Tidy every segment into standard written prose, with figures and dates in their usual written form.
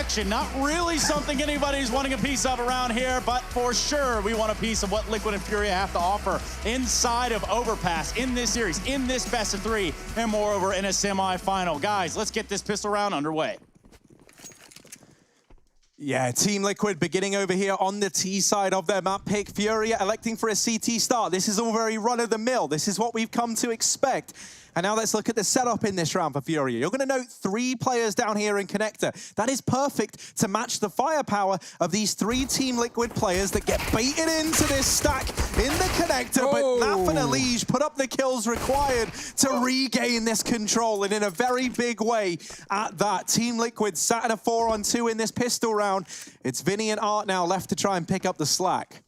direction. Not really something anybody's wanting a piece of around here, but for sure we want a piece of what Liquid and FURIA have to offer inside of Overpass, in this series, in this best of 3, and moreover in a semi-final. Guys, let's get this pistol round underway. Yeah, Team Liquid beginning over here on the T side of their map pick. FURIA electing for a CT start. This is all very run-of-the-mill. This is what we've come to expect. And now let's look at the setup in this round for FURIA. You're going to note 3 players down here in Connector. That is perfect to match the firepower of these 3 Team Liquid players that get baited into this stack in the Connector. But Naf and Elige put up the kills required to regain this control, and in a very big way at that. Team Liquid sat at a 4-on-2 in this pistol round. It's Vinny and Art now left to try and pick up the slack.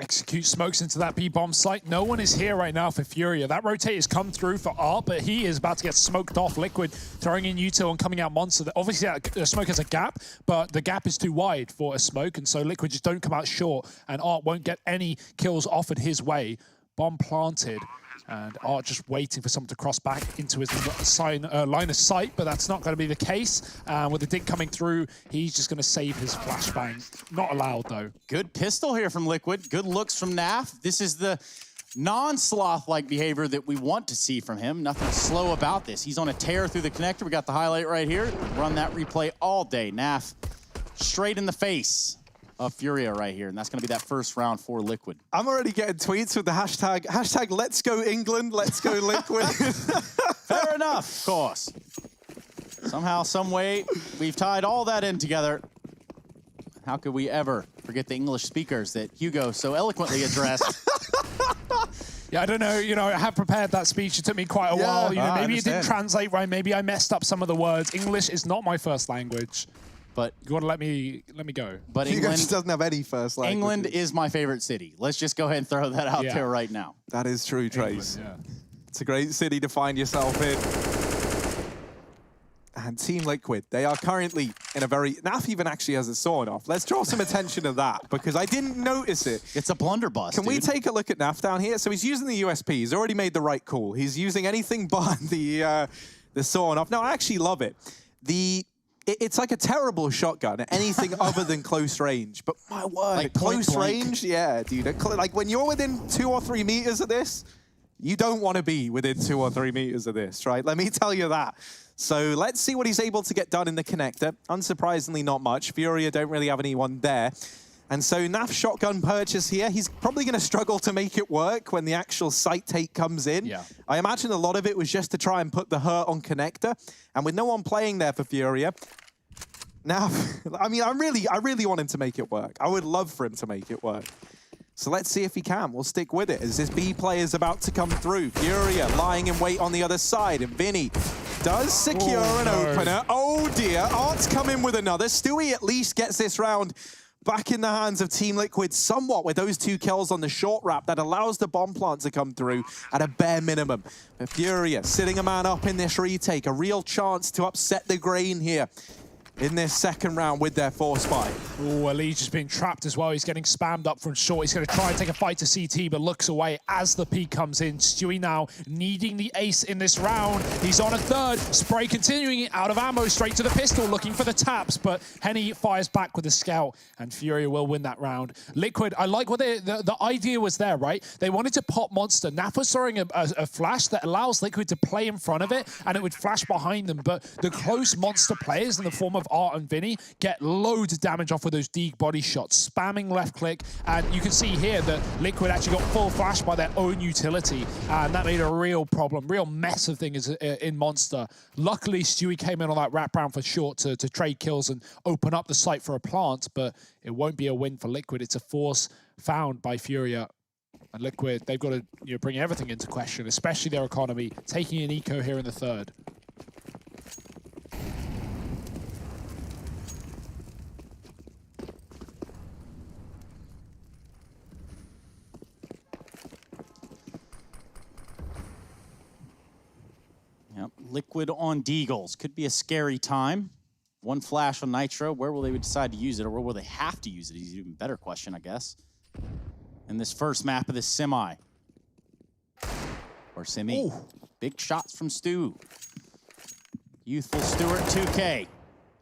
Execute smokes into that B-bomb site. No one is here right now for FURIA. That rotate has come through for Art, but he is about to get smoked off. Liquid throwing in util and coming out Monster. Obviously, that smoke has a gap, but the gap is too wide for a smoke, and so Liquid just don't come out short, and Art won't get any kills offered his way. Bomb planted, and Art just waiting for someone to cross back into his line of sight, but that's not going to be the case. With the dig coming through, he's just going to save his flashbang. Not allowed, though. Good Pistol here from Liquid. Good looks from Naf. This is the non-sloth-like behavior that we want to see from him. Nothing slow about this. He's on a tear through the connector. We got the highlight right here. Run that replay all day. Naf straight in the face of FURIA right here, and that's going to be that first round for Liquid. I'm already getting tweets with the hashtag let's go England, let's go Liquid. Fair enough, of course. Somehow, some way, we've tied all that in together. How could we ever forget the English speakers that Hugo so eloquently addressed? Yeah, I don't know. You know, I have prepared that speech. It took me quite a while. You know, maybe it didn't translate right. Maybe I messed up some of the words. English is not my first language. But you want to let me go. But England just doesn't have any first language. England is my favorite city. Let's just go ahead and throw that out there right now. That is true, Trace. England, yeah. It's a great city to find yourself in. And Team Liquid, they are currently in a very... Naf even actually has a sword off. Let's draw some attention to that, because I didn't notice it. It's a blunderbuss, Can we take a look at Naf down here? So he's using the USP. He's already made the right call. He's using anything but the sword off. No, I actually love it. It's like a terrible shotgun at anything other than close range. But my word, like close range? Yeah, dude. Like when you're within 2 or 3 meters of this, you don't want to be within 2 or 3 meters of this, right? Let me tell you that. So let's see what he's able to get done in the connector. Unsurprisingly, not much. FURIA don't really have anyone there. And so Naf's shotgun purchase here, he's probably going to struggle to make it work when the actual site take comes in. Yeah. I imagine a lot of it was just to try and put the hurt on connector. And with no one playing there for FURIA, now, I mean, I really want him to make it work. I would love for him to make it work. So let's see if he can. We'll stick with it as this B play is about to come through. FURIA lying in wait on the other side, and Vinny does secure an opener. Oh dear, Art's come in with another. Stewie at least gets this round back in the hands of Team Liquid somewhat with those 2 kills on the short wrap that allows the bomb plant to come through at a bare minimum. But FURIA sitting a man up in this retake, a real chance to upset the grain here in this second round with their force buy. Oh, Elige is being trapped as well. He's getting spammed up from short. He's going to try and take a fight to CT, but looks away as the peek comes in. Stewie now needing the ace in this round. He's on a third. Spray continuing out of ammo, straight to the pistol, looking for the taps, but Henny fires back with the scout, and FURIA will win that round. Liquid, I like what the idea was there, right? They wanted to pop Monster. Naf was throwing a flash that allows Liquid to play in front of it, and it would flash behind them, but the close Monster players in the form of Art and Vinny get loads of damage off with those Deeg body shots, spamming left click, and you can see here that Liquid actually got full flash by their own utility, and that made a real problem, real mess of things in Monster. Luckily, Stewie came in on that wraparound for short to trade kills and open up the site for a plant, but it won't be a win for Liquid. It's a force found by FURIA. And Liquid, they've got to bring everything into question, especially their economy, taking an eco here in the third. Liquid on Deagles. Could be a scary time. One flash on Nitro. Where will they decide to use it, or where will they have to use it? Is an even better question, I guess. In this first map of this semi. Or semi. Ooh. Big shots from Stu. Youthful Stewart, 2K.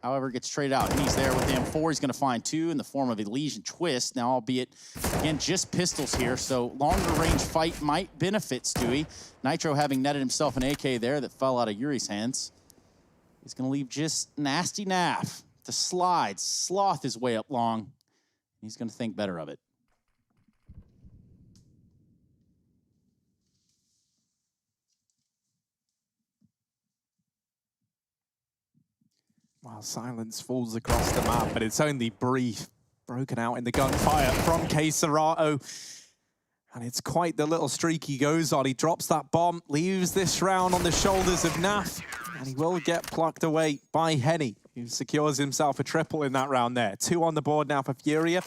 However, gets traded out. And he's there with the M4. He's going to find 2 in the form of Elysian Twist. Now, albeit, again, just pistols here, so longer range fight might benefit Stewie. Nitro having netted himself an AK there that fell out of Yuri's hands. He's going to leave just Nasty Naf to slide, sloth his way up long. He's going to think better of it. Well, silence falls across the map, but it's only brief. Broken out in the gunfire from Queserato. And it's quite the little streak he goes on. He drops that bomb, leaves this round on the shoulders of Naf, and he will get plucked away by Henny, who secures himself a triple in that round there. 2 on the board now for Furia.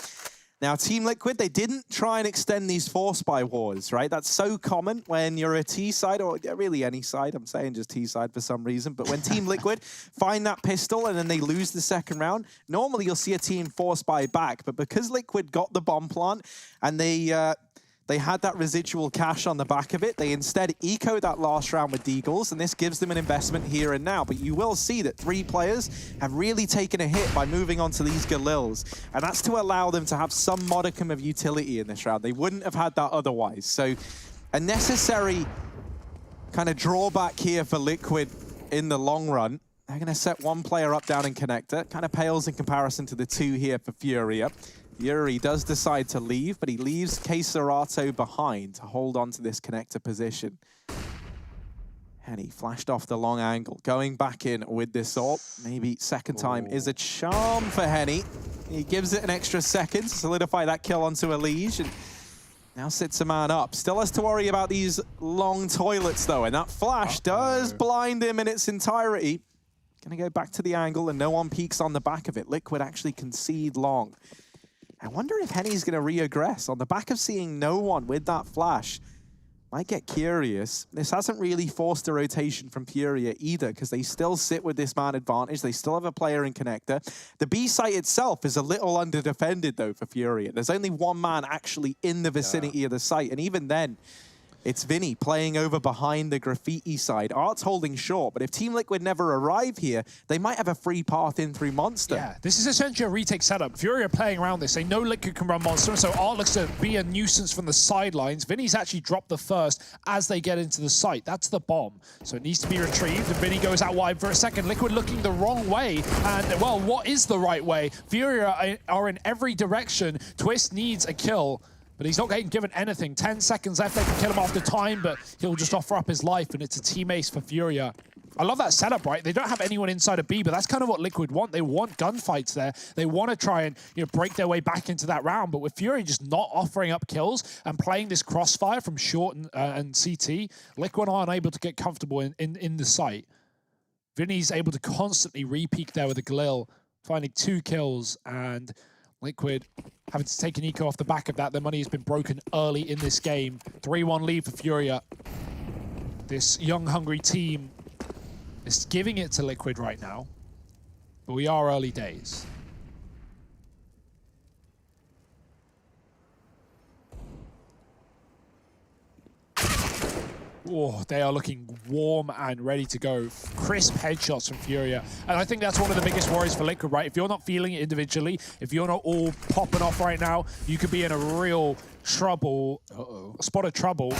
Now, Team Liquid, they didn't try and extend these force buy wars, right? That's so common when you're a T side, or really any side. I'm saying just T side for some reason. But when Team Liquid find that pistol and then they lose the second round, normally you'll see a team force buy back. But because Liquid got the bomb plant and they had that residual cash on the back of it, they instead eco that last round with Deagles, and this gives them an investment here and now. But you will see that 3 players have really taken a hit by moving on to these Galils, and that's to allow them to have some modicum of utility in this round. They wouldn't have had that otherwise. So a necessary kind of drawback here for Liquid in the long run. They're going to set 1 player up down in connector. Kind of pales in comparison to the 2 here for Furia. Yuri does decide to leave, but he leaves Queserato behind to hold on to this connector position. Henny flashed off the long angle, going back in with this ult. Maybe second time is a charm for Henny. He gives it an extra second to solidify that kill onto Elige, and now sits a man up. Still has to worry about these long toilets, though, and that flash does blind him in its entirety. Gonna go back to the angle, and no one peeks on the back of it. Liquid actually concede long. I wonder if Henny's going to reaggress on the back of seeing no one with that flash. Might get curious. This hasn't really forced a rotation from Furia either, because they still sit with this man advantage. They still have a player in connector. The B site itself is a little under-defended, though, for Furia. There's only 1 man actually in the vicinity of the site, and even then, it's Vinny playing over behind the graffiti side. Art's holding short, but if Team Liquid never arrive here, they might have a free path in through Monster. Yeah, this is essentially a retake setup. Fury are playing around this. They know Liquid can run Monster, so Art looks to be a nuisance from the sidelines. Vinny's actually dropped the first as they get into the site. That's the bomb. So it needs to be retrieved, and Vinny goes out wide for a second. Liquid looking the wrong way, and, well, what is the right way? Fury are in every direction. Twist needs a kill, but he's not getting given anything. 10 seconds left, they can kill him after time, but he'll just offer up his life, and it's a team ace for Furia. I love that setup, right? They don't have anyone inside of B, but that's kind of what Liquid want. They want gunfights there. They want to try and break their way back into that round, but with Fury just not offering up kills and playing this crossfire from short and CT, Liquid aren't able to get comfortable in the site. Vinny's able to constantly re-peek there with a Galil, finding 2 kills, and Liquid having to take an eco off the back of that. Their money has been broken early in this game. 3-1 lead for Furia. This young, hungry team is giving it to Liquid right now, but we are early days. Oh, they are looking warm and ready to go. Crisp headshots from Furia. And I think that's one of the biggest worries for Liquid, right? If you're not feeling it individually, if you're not all popping off right now, you could be in a real trouble, spot of trouble.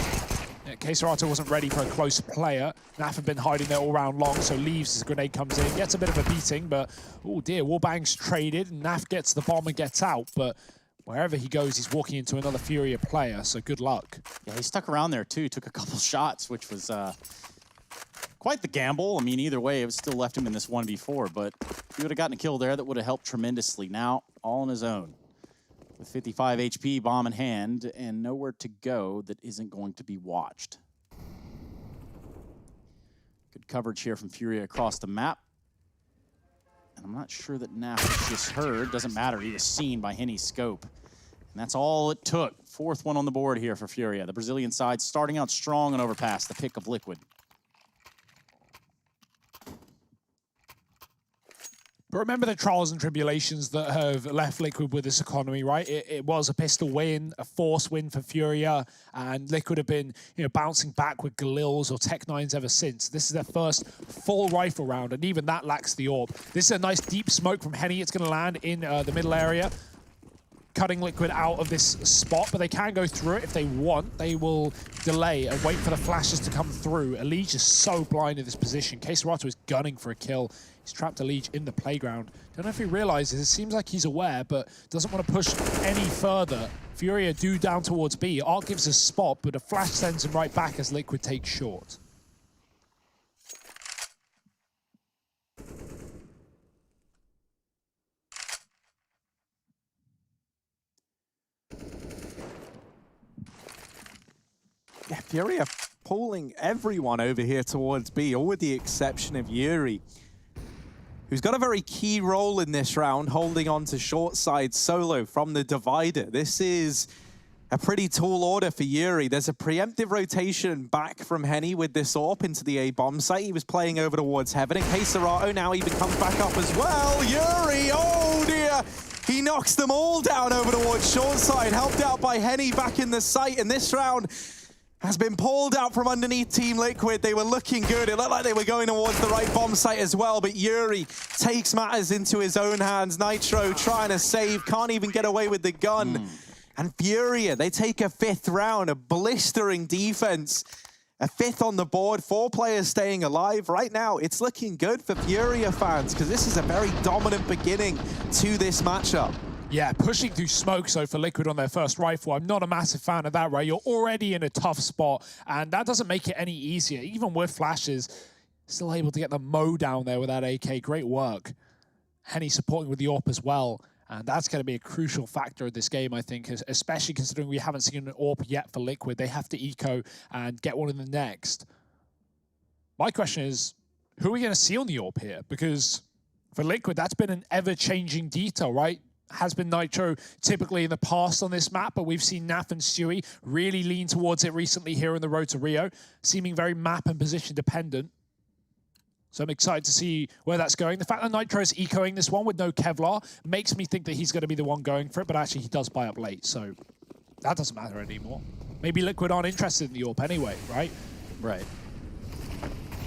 Yeah, Queserato wasn't ready for a close player. Naf had been hiding there all round long, so leaves as a grenade comes in. Gets a bit of a beating, but, oh dear, Wallbang's traded, and Naf gets the bomb and gets out, but wherever he goes, he's walking into another Furia player, so good luck. Yeah, he stuck around there, too. Took a couple shots, which was quite the gamble. I mean, either way, it still left him in this 1v4, but he would have gotten a kill there that would have helped tremendously. Now, all on his own. With 55 HP, bomb in hand, and nowhere to go that isn't going to be watched. Good coverage here from Furia across the map. And I'm not sure that Naf was just heard. Doesn't matter. He was seen by Henny's scope. And that's all it took. 4th one on the board here for Furia. The Brazilian side starting out strong on Overpass, the pick of Liquid. But remember the trials and tribulations that have left Liquid with this economy, right? It was a pistol win, a force win for FURIA, and Liquid have been, bouncing back with Galils or Tech-9s ever since. This is their first full rifle round, and even that lacks the AWP. This is a nice deep smoke from Henny. It's going to land in the middle area, cutting Liquid out of this spot, but they can go through it if they want. They will delay and wait for the flashes to come through. Elige is so blind in this position. Keserato is gunning for a kill. He's trapped Elige in the playground. Don't know if he realizes. It seems like he's aware, but doesn't want to push any further. FURIA do down towards B. Art gives a spot, but a flash sends him right back as Liquid takes short. Yeah, FURIA pulling everyone over here towards B, all with the exception of Yuri, who's got a very key role in this round, holding on to short side solo from the divider. This is a pretty tall order for Yuri. There's a preemptive rotation back from Henny with this AWP into the A bomb site. He was playing over towards Heaven, and Keserato now even comes back up as well. Yuri, oh dear! He knocks them all down over towards short side, helped out by Henny back in the site, and this round has been pulled out from underneath Team Liquid. They were looking good. It looked like they were going towards the right bomb site as well, but Yuri takes matters into his own hands. Nitro trying to save, can't even get away with the gun. And FURIA, they take a 5th round, a blistering defense. A 5th on the board, 4 players staying alive. Right now, it's looking good for FURIA fans, because this is a very dominant beginning to this matchup. Yeah, pushing through smoke, so for Liquid on their first rifle, I'm not a massive fan of that, right? You're already in a tough spot, and that doesn't make it any easier. Even with flashes, still able to get the Mo down there with that AK. Great work. Henny supporting with the AWP as well, and that's going to be a crucial factor in this game, I think, especially considering we haven't seen an AWP yet for Liquid. They have to eco and get one in the next. My question is, who are we going to see on the AWP here? Because for Liquid, that's been an ever-changing detail, right? Has been Nitro typically in the past on this map, but we've seen Naf and Stewie really lean towards it recently here on the road to Rio, seeming very map and position dependent. So I'm excited to see where that's going. The fact that Nitro is ecoing this one with no Kevlar makes me think that he's going to be the one going for it, but actually he does buy up late, so that doesn't matter anymore. Maybe Liquid aren't interested in the AWP anyway, right? Right.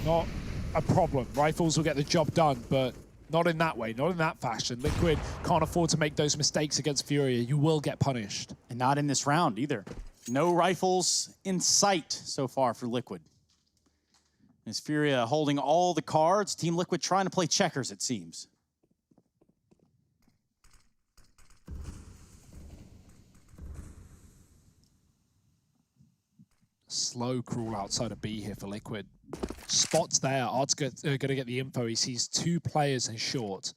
Not a problem. Rifles will get the job done, but not in that way, not in that fashion. Liquid can't afford to make those mistakes against FURIA. You will get punished. And not in this round either. No rifles in sight so far for Liquid. As FURIA holding all the cards, Team Liquid trying to play checkers, it seems. Slow crawl outside of B here for Liquid. Spots there. Art's going to get the info. He sees 2 players in short.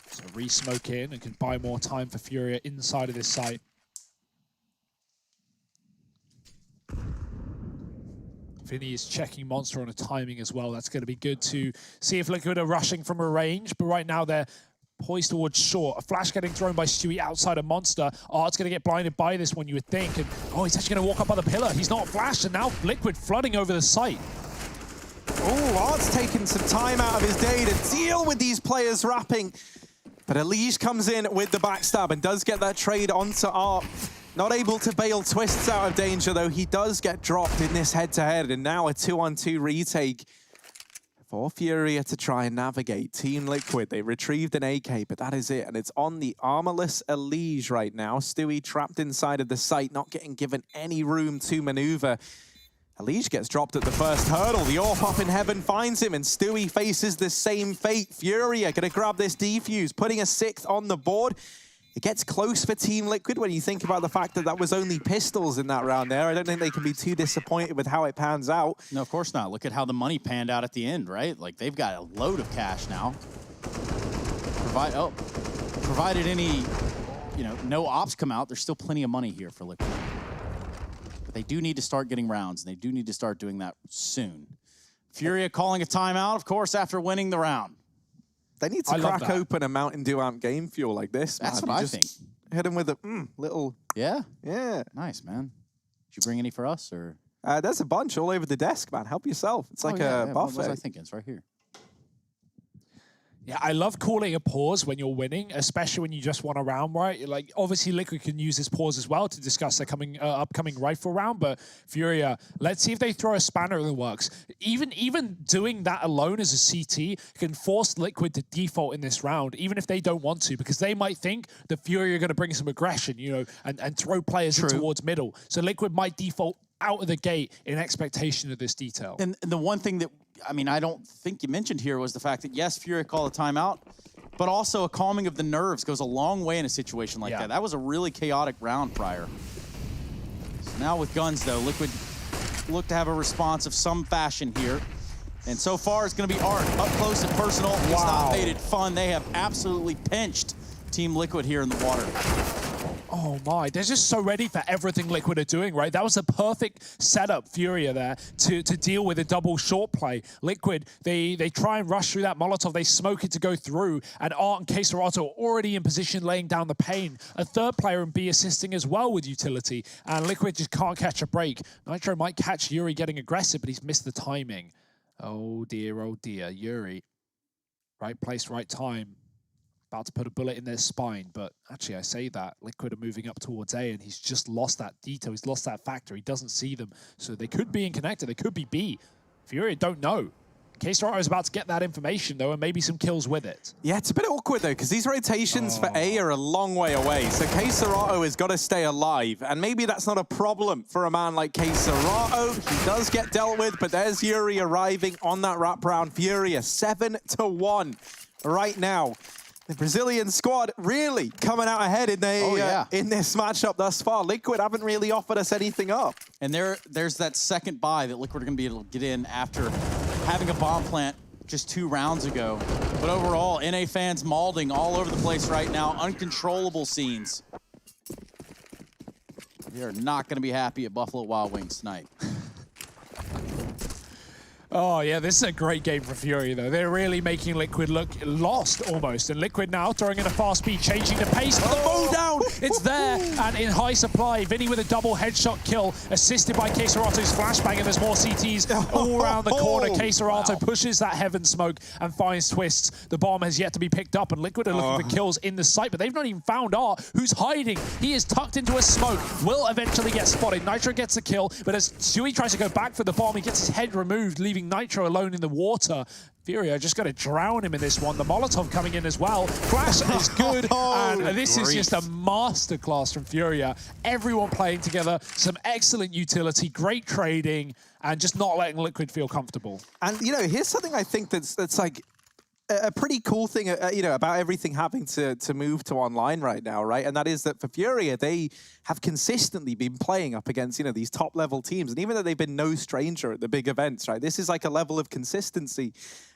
So re-smoke in and can buy more time for FURIA inside of this site. Vinny is checking Monster on a timing as well. That's going to be good to see if Liquid are rushing from a range. But right now they're poised towards short. A flash getting thrown by Stewie outside of Monster. Art's going to get blinded by this one, you would think. And oh, he's actually going to walk up by the pillar. He's not flashed, and now Liquid flooding over the site. Oh, Art's taken some time out of his day to deal with these players rapping. But Elige comes in with the backstab and does get that trade onto Art. Not able to bail Twists out of danger, though. He does get dropped in this head-to-head, and now a 2-on-2 retake for FURIA to try and navigate. Team Liquid, they retrieved an AK, but that is it. And it's on the armorless Elige right now. Stewie trapped inside of the site, not getting given any room to maneuver. Elige gets dropped at the first hurdle. The AWP up in Heaven finds him, and Stewie faces the same fate. FURIA gonna grab this defuse, putting a 6th on the board. It gets close for Team Liquid when you think about the fact that that was only pistols in that round there. I don't think they can be too disappointed with how it pans out. No, of course not. Look at how the money panned out at the end, right? Like, they've got a load of cash now. Provided any, no ops come out, there's still plenty of money here for Liquid. But they do need to start getting rounds, and they do need to start doing that soon. FURIA calling a timeout, of course, after winning the round. They need to crack open a Mountain Dew amp game fuel like this. That's what I think. Hit him with a little... Yeah? Yeah. Nice, man. Did you bring any for us, or...? There's a bunch all over the desk, man. Help yourself. It's like a buffet. What was I thinking? It's right here. Yeah, I love calling a pause when you're winning, especially when you just won a round, right? Like, obviously, Liquid can use this pause as well to discuss their upcoming rifle round, but FURIA, let's see if they throw a spanner in the works. Even doing that alone as a CT can force Liquid to default in this round, even if they don't want to, because they might think the FURIA are going to bring some aggression, you know, and throw players in towards middle. So Liquid might default out of the gate in expectation of this detail. And the one thing that, I mean, I don't think you mentioned here was the fact that, yes, FURIA called a timeout, but also a calming of the nerves goes a long way in a situation like that. That was a really chaotic round prior. So now with guns, though, Liquid look to have a response of some fashion here. And so far, it's going to be Art, up close and personal. He's not made it fun. They have absolutely pinched Team Liquid here in the water. Oh my, they're just so ready for everything Liquid are doing, right? That was a perfect setup, FURIA there, to deal with a double short play. Liquid, they try and rush through that Molotov, they smoke it to go through, and Art and Keserato are already in position laying down the pain. A third player in B assisting as well with utility, and Liquid just can't catch a break. Nitro might catch Yuri getting aggressive, but he's missed the timing. Oh dear, Yuri. Right place, right time. About to put a bullet in their spine, but actually I say that, Liquid are moving up towards A, and he's just lost that detail, he's lost that factor, he doesn't see them. So they could be in connector, they could be B. FURIA don't know. Keserato is about to get that information though, and maybe some kills with it. Yeah, it's a bit awkward though, because these rotations for A are a long way away. So Keserato has got to stay alive, and maybe that's not a problem for a man like Keserato. He does get dealt with, but there's Yuri arriving on that wraparound. FURIA 7-1 right now. The Brazilian squad really coming out ahead in in this matchup thus far. Liquid haven't really offered us anything up. And there's that second buy that Liquid are going to be able to get in after having a bomb plant just 2 rounds ago. But overall, NA fans mauling all over the place right now. Uncontrollable scenes. They are not going to be happy at Buffalo Wild Wings tonight. Oh yeah, this is a great game for FURIA though. They're really making Liquid look lost almost. And Liquid now throwing in a fast speed, changing the pace for the bow down. It's there and in high supply. Vinny with a double headshot kill, assisted by Keserato's flashbang, and there's more CTs all around the corner. Keserato pushes that heaven smoke and finds twists. The bomb has yet to be picked up, and Liquid are looking for kills in the site, but they've not even found Art, who's hiding. He is tucked into a smoke, will eventually get spotted. Nitro gets the kill, but as Sui tries to go back for the bomb, he gets his head removed, leaving Nitro alone in the water. FURIA just got to drown him in this one. The Molotov coming in as well. Flash is good, and this is just a masterclass from FURIA. Everyone playing together, some excellent utility, great trading, and just not letting Liquid feel comfortable. And, you know, here's something I think that's like a pretty cool thing, you know, about everything having to move to online right now, right? And that is that for FURIA, they have consistently been playing up against, you know, these top-level teams. And even though they've been no stranger at the big events, right? This is like a level of consistency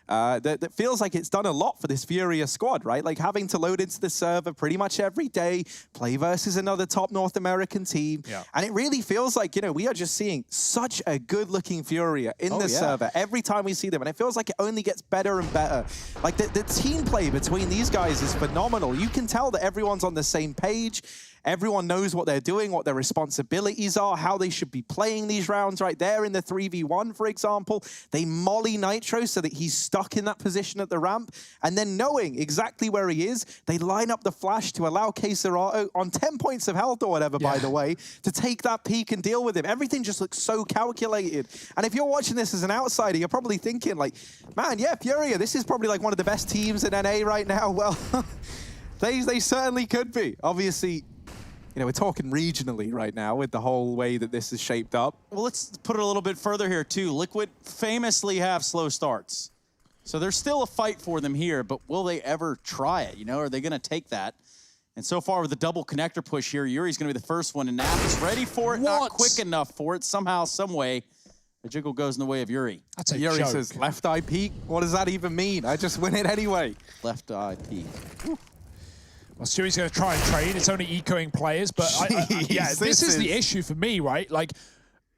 that feels like it's done a lot for this FURIA squad, right? Like having to load into the server pretty much every day, play versus another top North American team. Yeah. And it really feels like, you know, we are just seeing such a good-looking FURIA in the server every time we see them. And it feels like it only gets better and better. Like the team play between these guys is phenomenal. You can tell that everyone's on the same page. Everyone knows what they're doing, what their responsibilities are, how they should be playing these rounds right there in the 3v1, for example. They molly Nitro so that he's stuck in that position at the ramp. And then knowing exactly where he is, they line up the flash to allow Keserato on 10 points of health or whatever, by the way, to take that peek and deal with him. Everything just looks so calculated. And if you're watching this as an outsider, you're probably thinking like, man, yeah, FURIA, this is probably like one of the best teams in NA right now. Well, they certainly could be. Obviously, you know, we're talking regionally right now with the whole way that this is shaped up. Well, let's put it a little bit further here, too. Liquid famously have slow starts. So there's still a fight for them here, but will they ever try it? You know, are they going to take that? And so far with the double connector push here, Yuri's going to be the first one, and Nap is ready for it, not quick enough for it. Somehow, some way, the jiggle goes in the way of Yuri. That's a Yuri joke. says, left eye peek? What does that even mean? I just win it anyway. Left eye peek. Whew. Well, Stewie's going to try and trade. It's only ecoing players, but yeah, this is the issue for me, right? Like,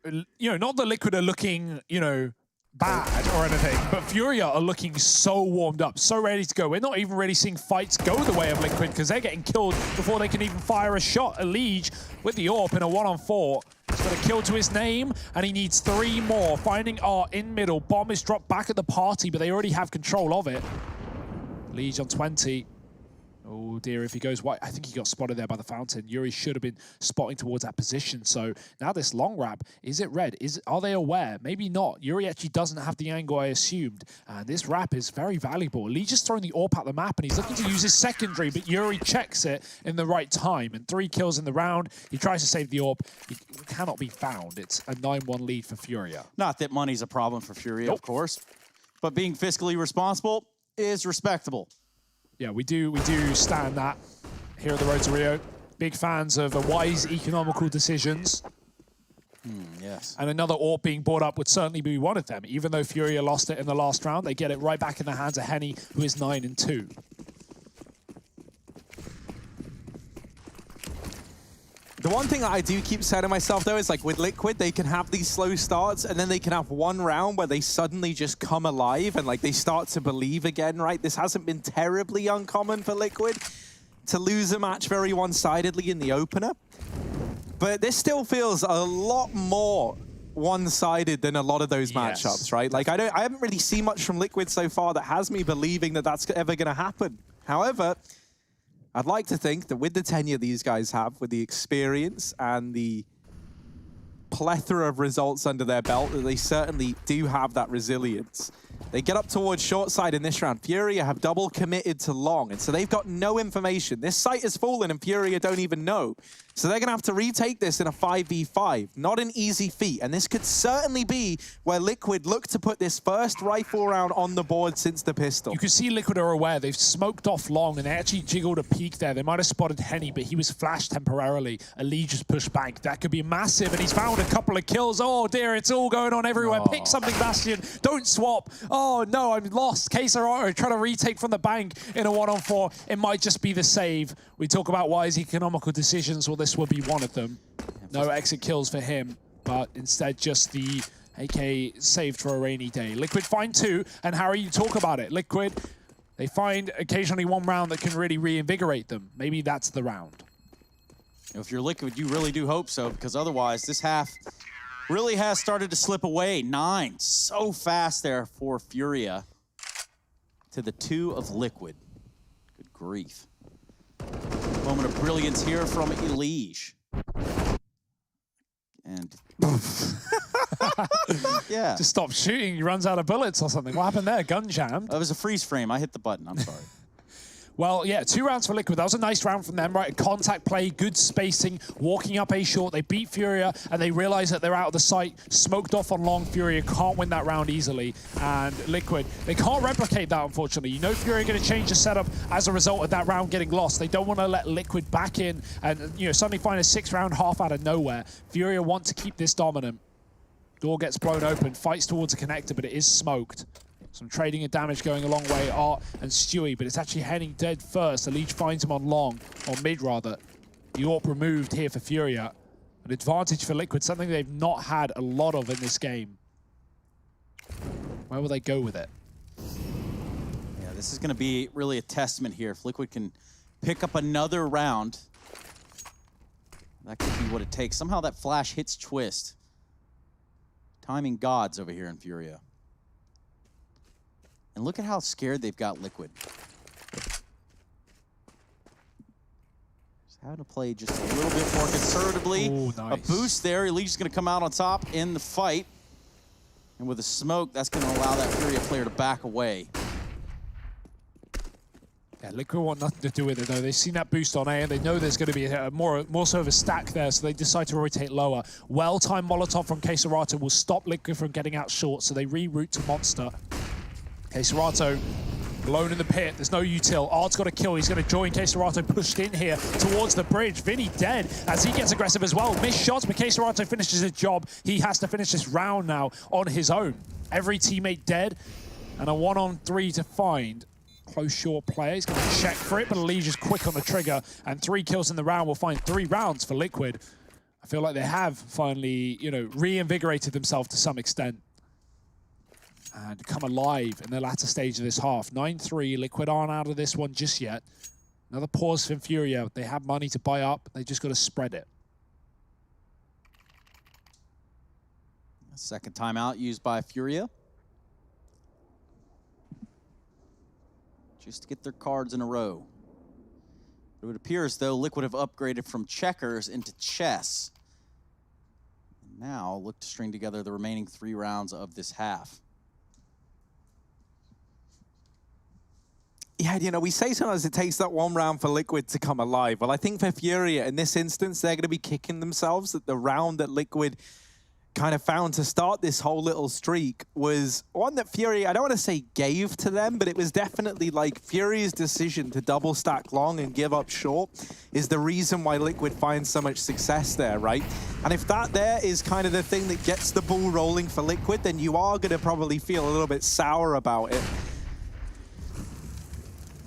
you know, not that Liquid are looking, you know, bad or anything, but FURIA are looking so warmed up, so ready to go. We're not even really seeing fights go the way of Liquid because they're getting killed before they can even fire a shot. Liege with the AWP in a 1-on-4. He's got a kill to his name, and he needs 3 more. Finding Art in middle. Bomb is dropped back at the party, but they already have control of it. Liege on 20. Oh dear, if he goes wide, I think he got spotted there by the fountain. Yuri should have been spotting towards that position. So now this long wrap, is it red? Are they aware? Maybe not. Yuri actually doesn't have the angle I assumed. And this wrap is very valuable. Lee just throwing the AWP at the map and he's looking to use his secondary, but Yuri checks it in the right time. And 3 kills in the round. He tries to save the AWP. He cannot be found. It's a 9-1 lead for FURIA. Not that money's a problem for FURIA, of course, but being fiscally responsible is respectable. Yeah, we do stand that here at the Road to Rio. Big fans of wise economical decisions. Yes. And another AWP being brought up would certainly be one of them. Even though FURIA lost it in the last round, they get it right back in the hands of Henny, who is 9-2. The one thing I do keep saying to myself, though, is like with Liquid, they can have these slow starts and then they can have one round where they suddenly just come alive and like they start to believe again, right? This hasn't been terribly uncommon for Liquid to lose a match very one-sidedly in the opener. But this still feels a lot more one-sided than a lot of those matchups, right? Like I haven't really seen much from Liquid so far that has me believing that that's ever going to happen. However, I'd like to think that with the tenure these guys have, with the experience and the plethora of results under their belt, that they certainly do have that resilience. They get up towards short side in this round. FURIA have double committed to long, and so they've got no information. This site has fallen and FURIA don't even know. So they're going to have to retake this in a 5v5. Not an easy feat, and this could certainly be where Liquid look to put this first rifle round on the board since the pistol. You can see Liquid are aware. They've smoked off long, and they actually jiggled a peek there. They might have spotted Henny, but he was flashed temporarily. Ali just pushed back. That could be massive, and he's found a couple of kills. Oh dear, it's all going on everywhere. Oh. Pick something, Bastion. Don't swap. Oh no, I'm lost. Kesararo trying to retake from the bank in a 1-on-4. It might just be the save. We talk about wise economical decisions. Well, this will be one of them. No exit kills for him, but instead just the AK saved for a rainy day. Liquid find 2, and Harry, you talk about it. Liquid, they find occasionally one round that can really reinvigorate them. Maybe that's the round. If you're Liquid, you really do hope so, because otherwise this half really has started to slip away. 9, so fast there for FURIA to the 2 of Liquid. Good grief. Moment of brilliance here from Elige. And yeah. Just stop shooting, he runs out of bullets or something. What happened there? Gun jammed? That was a freeze frame. I hit the button. I'm sorry. Well, yeah, 2 rounds for Liquid. That was a nice round from them, right? Contact play, good spacing, walking up A short. They beat FURIA, and they realize that they're out of the sight. Smoked off on long. FURIA can't win that round easily. And Liquid, they can't replicate that, unfortunately. You know FURIA are going to change the setup as a result of that round getting lost. They don't want to let Liquid back in and, you know, suddenly find a 6-round half out of nowhere. FURIA want to keep this dominant. Door gets blown open, fights towards a connector, but it is smoked. Some trading and damage going a long way, Art and Stewie, but it's actually Henning dead first. The Leech finds him on long, or mid rather. The AWP removed here for FURIA. An advantage for Liquid, something they've not had a lot of in this game. Where will they go with it? Yeah, this is going to be really a testament here. If Liquid can pick up another round, that could be what it takes. Somehow that flash hits Twist. Timing gods over here in FURIA. And look at how scared they've got Liquid. Just having to play just a little bit more conservatively. Ooh, nice. A boost there. Elige's going to come out on top in the fight. And with a smoke, that's going to allow that FURIA player to back away. Yeah, Liquid want nothing to do with it, though. They've seen that boost on A, and they know there's going to be more so of a stack there, so they decide to rotate lower. Well-timed Molotov from Kesararo will stop Liquid from getting out short, so they reroute to Monster. Kesararo alone in the pit. There's no util. Art's got a kill. He's going to join Kesararo pushed in here towards the bridge. Vinny dead as he gets aggressive as well. Missed shots, but Kesararo finishes his job. He has to finish this round now on his own. Every teammate dead, and a 1-on-3 to find. Close short player. He's going to check for it, but Elige is quick on the trigger, and 3 kills in the round will find 3 rounds for Liquid. I feel like they have finally, you know, reinvigorated themselves to some extent and come alive in the latter stage of this half. 9-3, Liquid aren't out of this one just yet. Another pause from FURIA. They have money to buy up. They just got to spread it. Second timeout used by FURIA. just to get their cards in a row. It would appear as though Liquid have upgraded from checkers into chess. Now look to string together the remaining 3 rounds of this half. Yeah, you know, we say sometimes it takes that 1 round for Liquid to come alive. Well, I think for FURIA, in this instance, they're going to be kicking themselves that the round that Liquid kind of found to start this whole little streak was one that FURIA, I don't want to say gave to them, but it was definitely like FURIA's decision to double stack long and give up short is the reason why Liquid finds so much success there, right? And if that there is kind of the thing that gets the ball rolling for Liquid, then you are going to probably feel a little bit sour about it.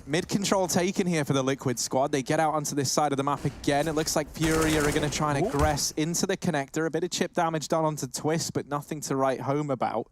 Mid control taken here for the Liquid squad. They get out onto this side of the map again. It looks like FURIA are going to try and aggress into the connector. A bit of chip damage done onto Twist, but nothing to write home about.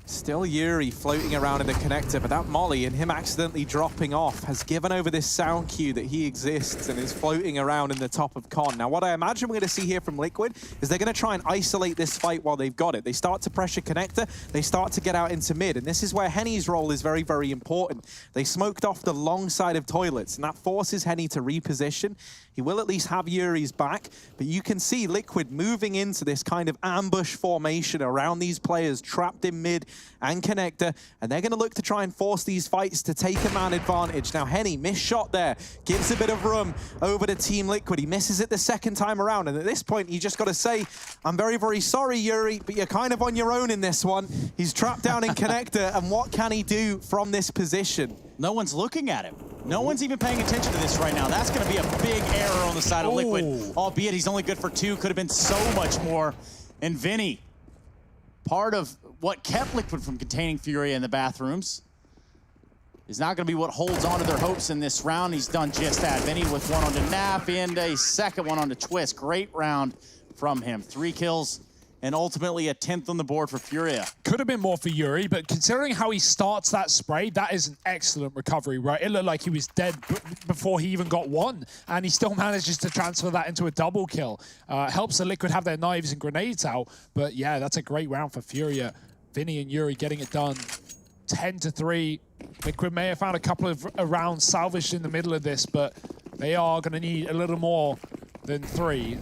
Still Yuri floating around in the connector, but that molly and him accidentally dropping off has given over this sound cue that he exists and is floating around in the top of con. Now, what I imagine we're going to see here from Liquid is they're going to try and isolate this fight while they've got it. They start to pressure connector, they start to get out into mid, and this is where Henny's role is very, very important. They smoked off the long side of toilets, and that forces Henny to reposition. He will at least have Yuri's back, but you can see Liquid moving into this kind of ambush formation around these players trapped in mid and connector, and they're going to look to try and force these fights to take a man advantage. Now, Henny, missed shot there, gives a bit of room over to Team Liquid. He misses it the second time around, and at this point, you just got to say, I'm very, very sorry, Yuri, but you're kind of on your own in this one. He's trapped down in connector, and what can he do from this position? No one's looking at him. No one's even paying attention to this right now. That's going to be a big error on the side of Liquid, albeit he's only good for 2. Could have been so much more. And Vinny, part of what kept Liquid from containing FURIA in the bathrooms, is not going to be what holds on to their hopes in this round. He's done just that. Vinny with one onto Nap and a second one onto Twist. Great round from him. 3 kills. And ultimately a 10th on the board for FURIA. Could have been more for Yuri, but considering how he starts that spray, that is an excellent recovery, right? It looked like he was dead before he even got one, and he still manages to transfer that into a double kill. Helps the Liquid have their knives and grenades out, but yeah, that's a great round for FURIA. Vinny and Yuri getting it done. 10-3. Liquid may have found a couple of rounds salvaged in the middle of this, but they are going to need a little more than 3.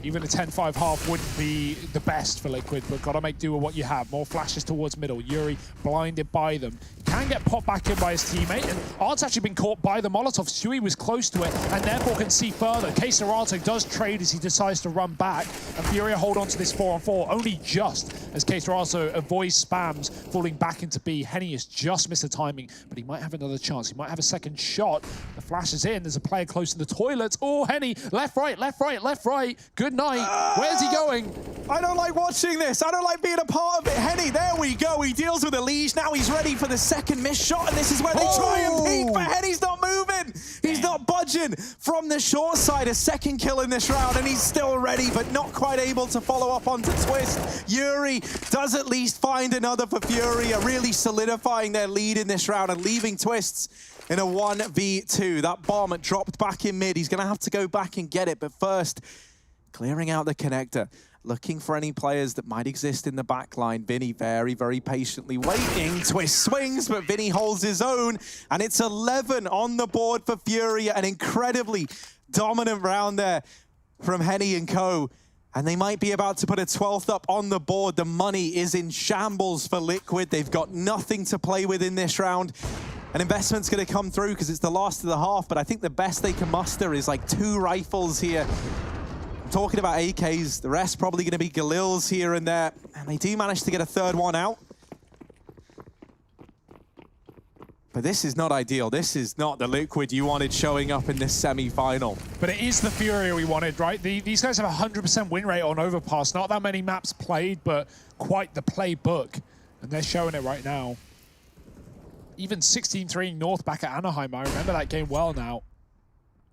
Even a 10-5 half wouldn't be the best for Liquid, but got to make do with what you have. More flashes towards middle. Yuri blinded by them. Can get popped back in by his teammate, and Art's actually been caught by the Molotov. Stewie was close to it, and therefore can see further. Keserato does trade as he decides to run back, and FURIA hold on to this 4-on-4, only just as Keserato avoids spams, falling back into B. Henny has just missed the timing, but he might have another chance. He might have a second shot. The flash is in. There's a player close to the toilet. Oh, Henny, left, right, left, right, left, right. Good night. Where's he going? I don't like watching this. I don't like being a part of it. Henny, there we go. He deals with a leash. Now he's ready for the second missed shot, and this is where they try and peek, but Henny's not moving. He's not budging from the short side. A second kill in this round, and he's still ready, but not quite able to follow up onto Twist. Yuri does at least find another for FURIA, really solidifying their lead in this round and leaving Twists in a 1v2. That bomb dropped back in mid. He's going to have to go back and get it, but first, clearing out the connector, looking for any players that might exist in the back line. Vinny very, very patiently waiting. Twist swings, but Vinny holds his own, and it's 11 on the board for FURIA. An incredibly dominant round there from Henny and co. And they might be about to put a 12th up on the board. The money is in shambles for Liquid. They've got nothing to play with in this round. An investment's going to come through because it's the last of the half, but I think the best they can muster is like 2 rifles here. Talking about AKs, the rest probably going to be Galils here and there, and they do manage to get a 3rd one out. But this is not ideal. This is not the Liquid you wanted showing up in this semi-final. But it is the FURIA we wanted, right? These guys have a 100% win rate on Overpass. Not that many maps played, but quite the playbook, and they're showing it right now. Even 16-3 North back at Anaheim, I remember that game well now.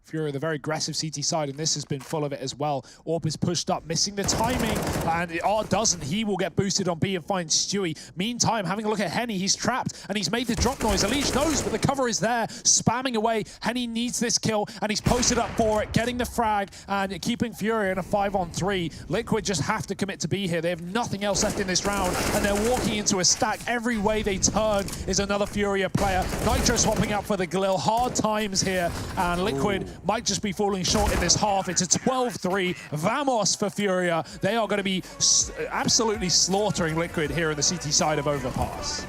FURIA, the very aggressive CT side, and this has been full of it as well. Orb is pushed up, missing the timing, and doesn't. He will get boosted on B and find Stewie. Meantime, having a look at Henny, he's trapped, and he's made the drop noise. Alish knows, but the cover is there, spamming away. Henny needs this kill, and he's posted up for it, getting the frag, and keeping FURIA in a 5-on-3. Liquid just have to commit to B here. They have nothing else left in this round, and they're walking into a stack. Every way they turn is another FURIA player. Nitro swapping out for the Galil. Hard times here, and Liquid might just be falling short in this half. It's a 12-3. Vamos for FURIA. They are going to be absolutely slaughtering Liquid here in the CT side of Overpass.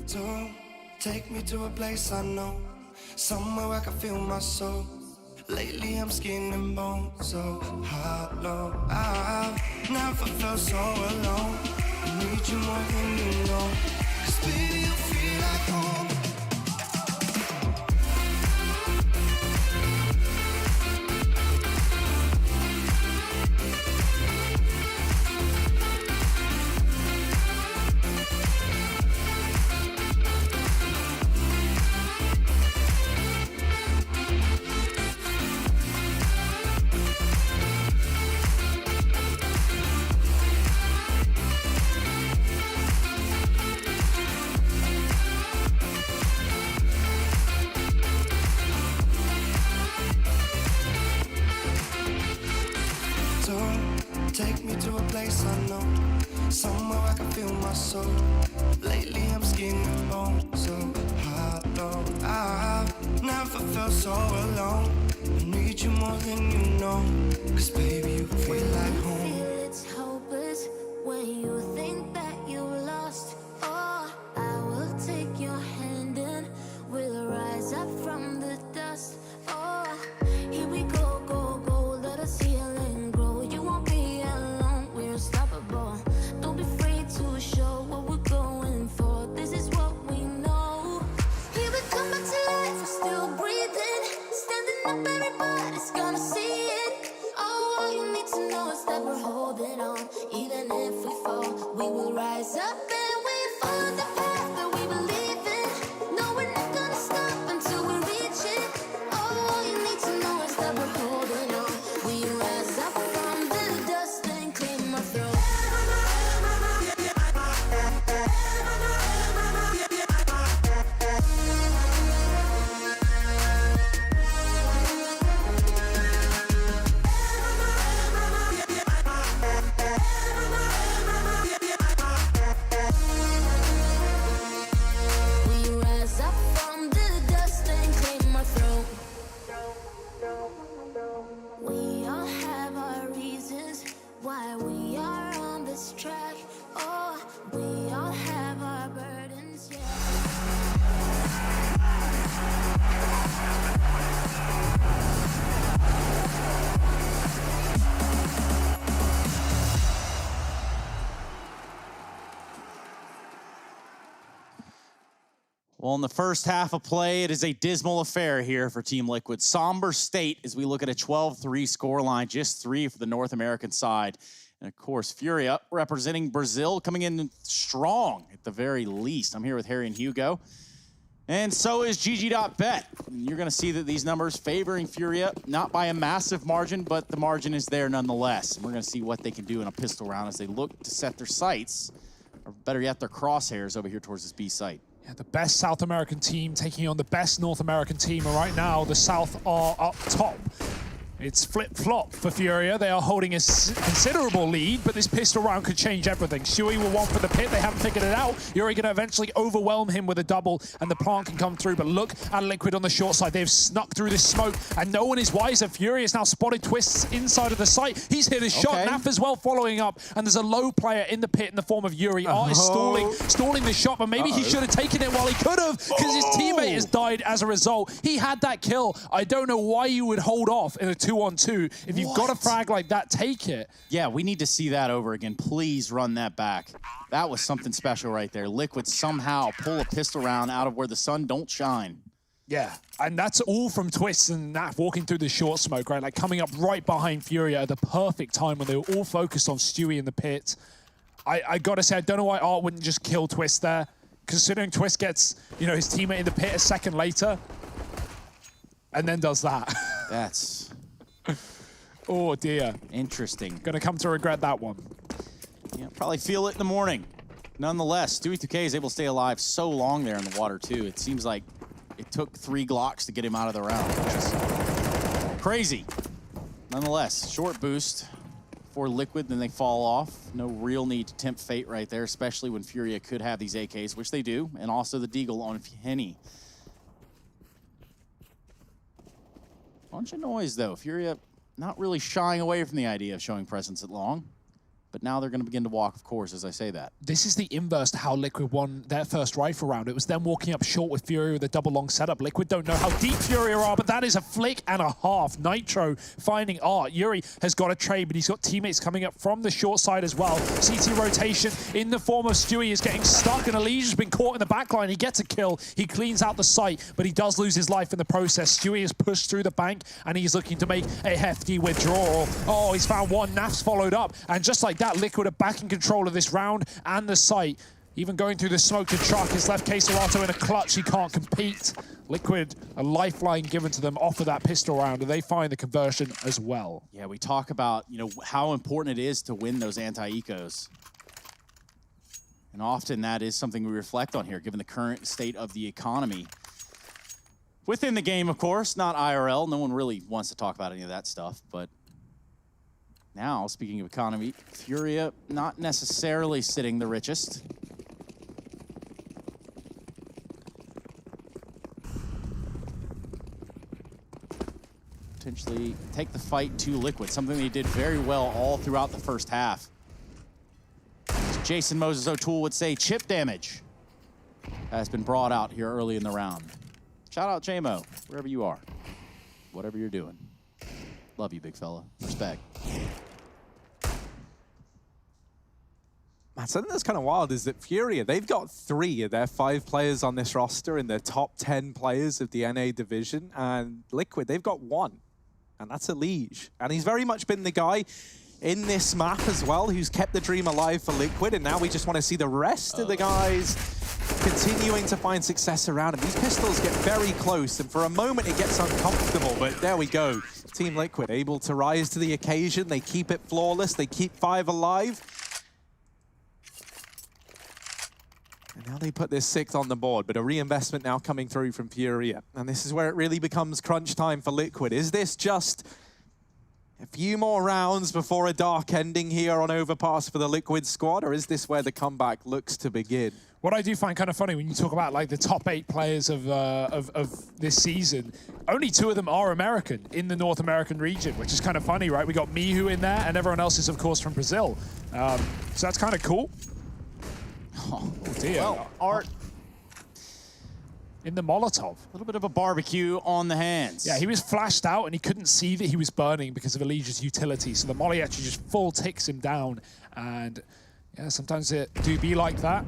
So take me to a place I know, somewhere I can feel my soul. Lately I'm skin and bone, so hollow. I've never felt so alone. I need you more than you know, 'cause baby you feel like home. Take me to a place I know, somewhere I can feel my soul. Lately I'm skin and bone, so hollow. I've never felt so alone. I need you more than you know, 'cause baby you feel like home. It's hopeless when you think that you lost. Oh, I will take your hand and we'll rise up from the dust. Oh, here we go, go, go, let us heal and grow. You won't be alone, we're unstoppable. Don't be afraid to show what we're going for. This is what we know. Here we come back to life, we're still breathing. Standing up, everybody's gonna see it. Oh, all you need to know is that we're holding on. Even if we fall, we will rise up and we follow the path that we believe in. No, we're not gonna stop until we reach it. Oh, all you need to know is that we're holding on. We rise up from the dust and clear my throat. We rise up from the dust and clear my throat. We all have our reasons why we are on this track. Oh, we all have our burdens, yeah. Well, in the first half of play, it is a dismal affair here for Team Liquid. Somber state as we look at a 12-3 scoreline, just 3 for the North American side. And of course, FURIA representing Brazil coming in strong at the very least. I'm here with Harry and Hugo. And so is GG.bet. You're going to see that these numbers favoring FURIA, not by a massive margin, but the margin is there nonetheless. And we're going to see what they can do in a pistol round as they look to set their sights, or better yet, their crosshairs over here towards this B site. Yeah, the best South American team taking on the best North American team, and right now the South are up top. It's flip-flop for Furia. They are holding a considerable lead, but this pistol round could change everything. Stewie will want for the pit. They haven't figured it out. Yuri going to eventually overwhelm him with a double, and the plant can come through. But look at Liquid on the short side. They've snuck through this smoke, and no one is wiser. Furia has now spotted Twists inside of the site. He's hit his shot. Naf as well following up, and there's a low player in the pit in the form of Yuri. Art is stalling the shot, but maybe he should have taken it while he could have, because his teammate has died as a result. He had that kill. I don't know why you would hold off in a 2-on-2. If you've got a frag like that, take it. Yeah, we need to see that over again. Please run that back. That was something special right there. Liquid somehow pull a pistol round out of where the sun don't shine. Yeah, and that's all from Twists and Naf walking through the short smoke, right? Like coming up right behind Furia at the perfect time when they were all focused on Stewie in the pit. I gotta say, I don't know why Art wouldn't just kill Twist there, considering Twist gets, you know, his teammate in the pit a second later, and then does that. That's... Oh dear. Interesting. Gonna come to regret that one. Yeah, probably feel it in the morning. Nonetheless, Stewie 2K is able to stay alive so long there in the water too. It seems like it took 3 Glocks to get him out of the round, which is crazy. Nonetheless, short boost for Liquid, then they fall off. No real need to tempt fate right there, especially when Furia could have these AKs, which they do, and also the Deagle on Henny. Bunch of noise though. Furia not really shying away from the idea of showing presence at long. But now they're going to begin to walk, of course, as I say that. This is the inverse to how Liquid won their first rifle round. It was them walking up short with Furia with a double long setup. Liquid don't know how deep Furia are, but that is a flick and a half. Nitro finding Art. Yuri has got a trade, but he's got teammates coming up from the short side as well. CT rotation in the form of Stewie is getting stuck, and Elijah's been caught in the backline. He gets a kill. He cleans out the site, but he does lose his life in the process. Stewie is pushed through the bank, and he's looking to make a hefty withdrawal. Oh, he's found one. Naf's followed up, and just like that, Liquid are back in control of this round and the site. Even going through the smoke to truck has left Queserato in a clutch. He can't compete. Liquid, a lifeline given to them off of that pistol round, and they find the conversion as well. Yeah, we talk about, you know, how important it is to win those anti-ecos. And often that is something we reflect on here, given the current state of the economy. Within the game, of course, not IRL. No one really wants to talk about any of that stuff, but now, speaking of economy, Furia not necessarily sitting the richest. Potentially take the fight to Liquid, something they did very well all throughout the first half. As Jason Moses O'Toole would say, chip damage has been brought out here early in the round. Shout out J-Mo, wherever you are, whatever you're doing. Love you, big fella. Respect. Man, something that's kind of wild is that Furia, they've got 3 of their 5 players on this roster in the top 10 players of the NA division, and Liquid, they've got 1, and that's Elige. And he's very much been the guy in this map as well who's kept the dream alive for Liquid, and now we just want to see the rest of the guys continuing to find success around him. These pistols get very close, and for a moment it gets uncomfortable, but there we go. Team Liquid able to rise to the occasion. They keep it flawless. They keep 5 alive. And now they put this 6th on the board, but a reinvestment now coming through from Furia. And this is where it really becomes crunch time for Liquid. Is this just a few more rounds before a dark ending here on Overpass for the Liquid squad, or is this where the comeback looks to begin? What I do find kind of funny when you talk about like the top 8 players of this season, only 2 of them are American in the North American region, which is kind of funny, right? We got Mihu in there, and everyone else is, of course, from Brazil. So that's kind of cool. Oh dear. Well, Art in the Molotov. A little bit of a barbecue on the hands. Yeah, he was flashed out and he couldn't see that he was burning because of Elige's utility. So the molly actually just full ticks him down. And yeah, sometimes it do be like that.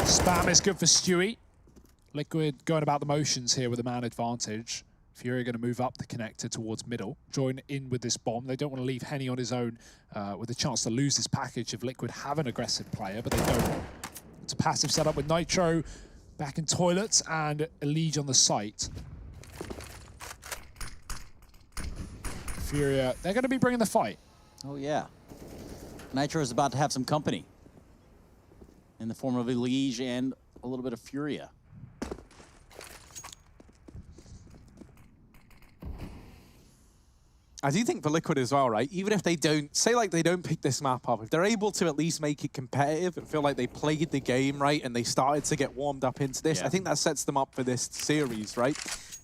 Spam is good for Stewie. Liquid going about the motions here with a man advantage. Furia going to move up the connector towards middle, join in with this bomb. They don't want to leave Henny on his own with a chance to lose this package if Liquid have an aggressive player, but they don't. It's a passive setup with Nitro back in toilets and Elige on the site. Furia, they're going to be bringing the fight. Oh, yeah. Nitro is about to have some company in the form of Elige and a little bit of Furia. I do think for Liquid as well, right? Even if they don't, say like they don't pick this map up, if they're able to at least make it competitive and feel like they played the game right and they started to get warmed up into this, I think that sets them up for this series, right?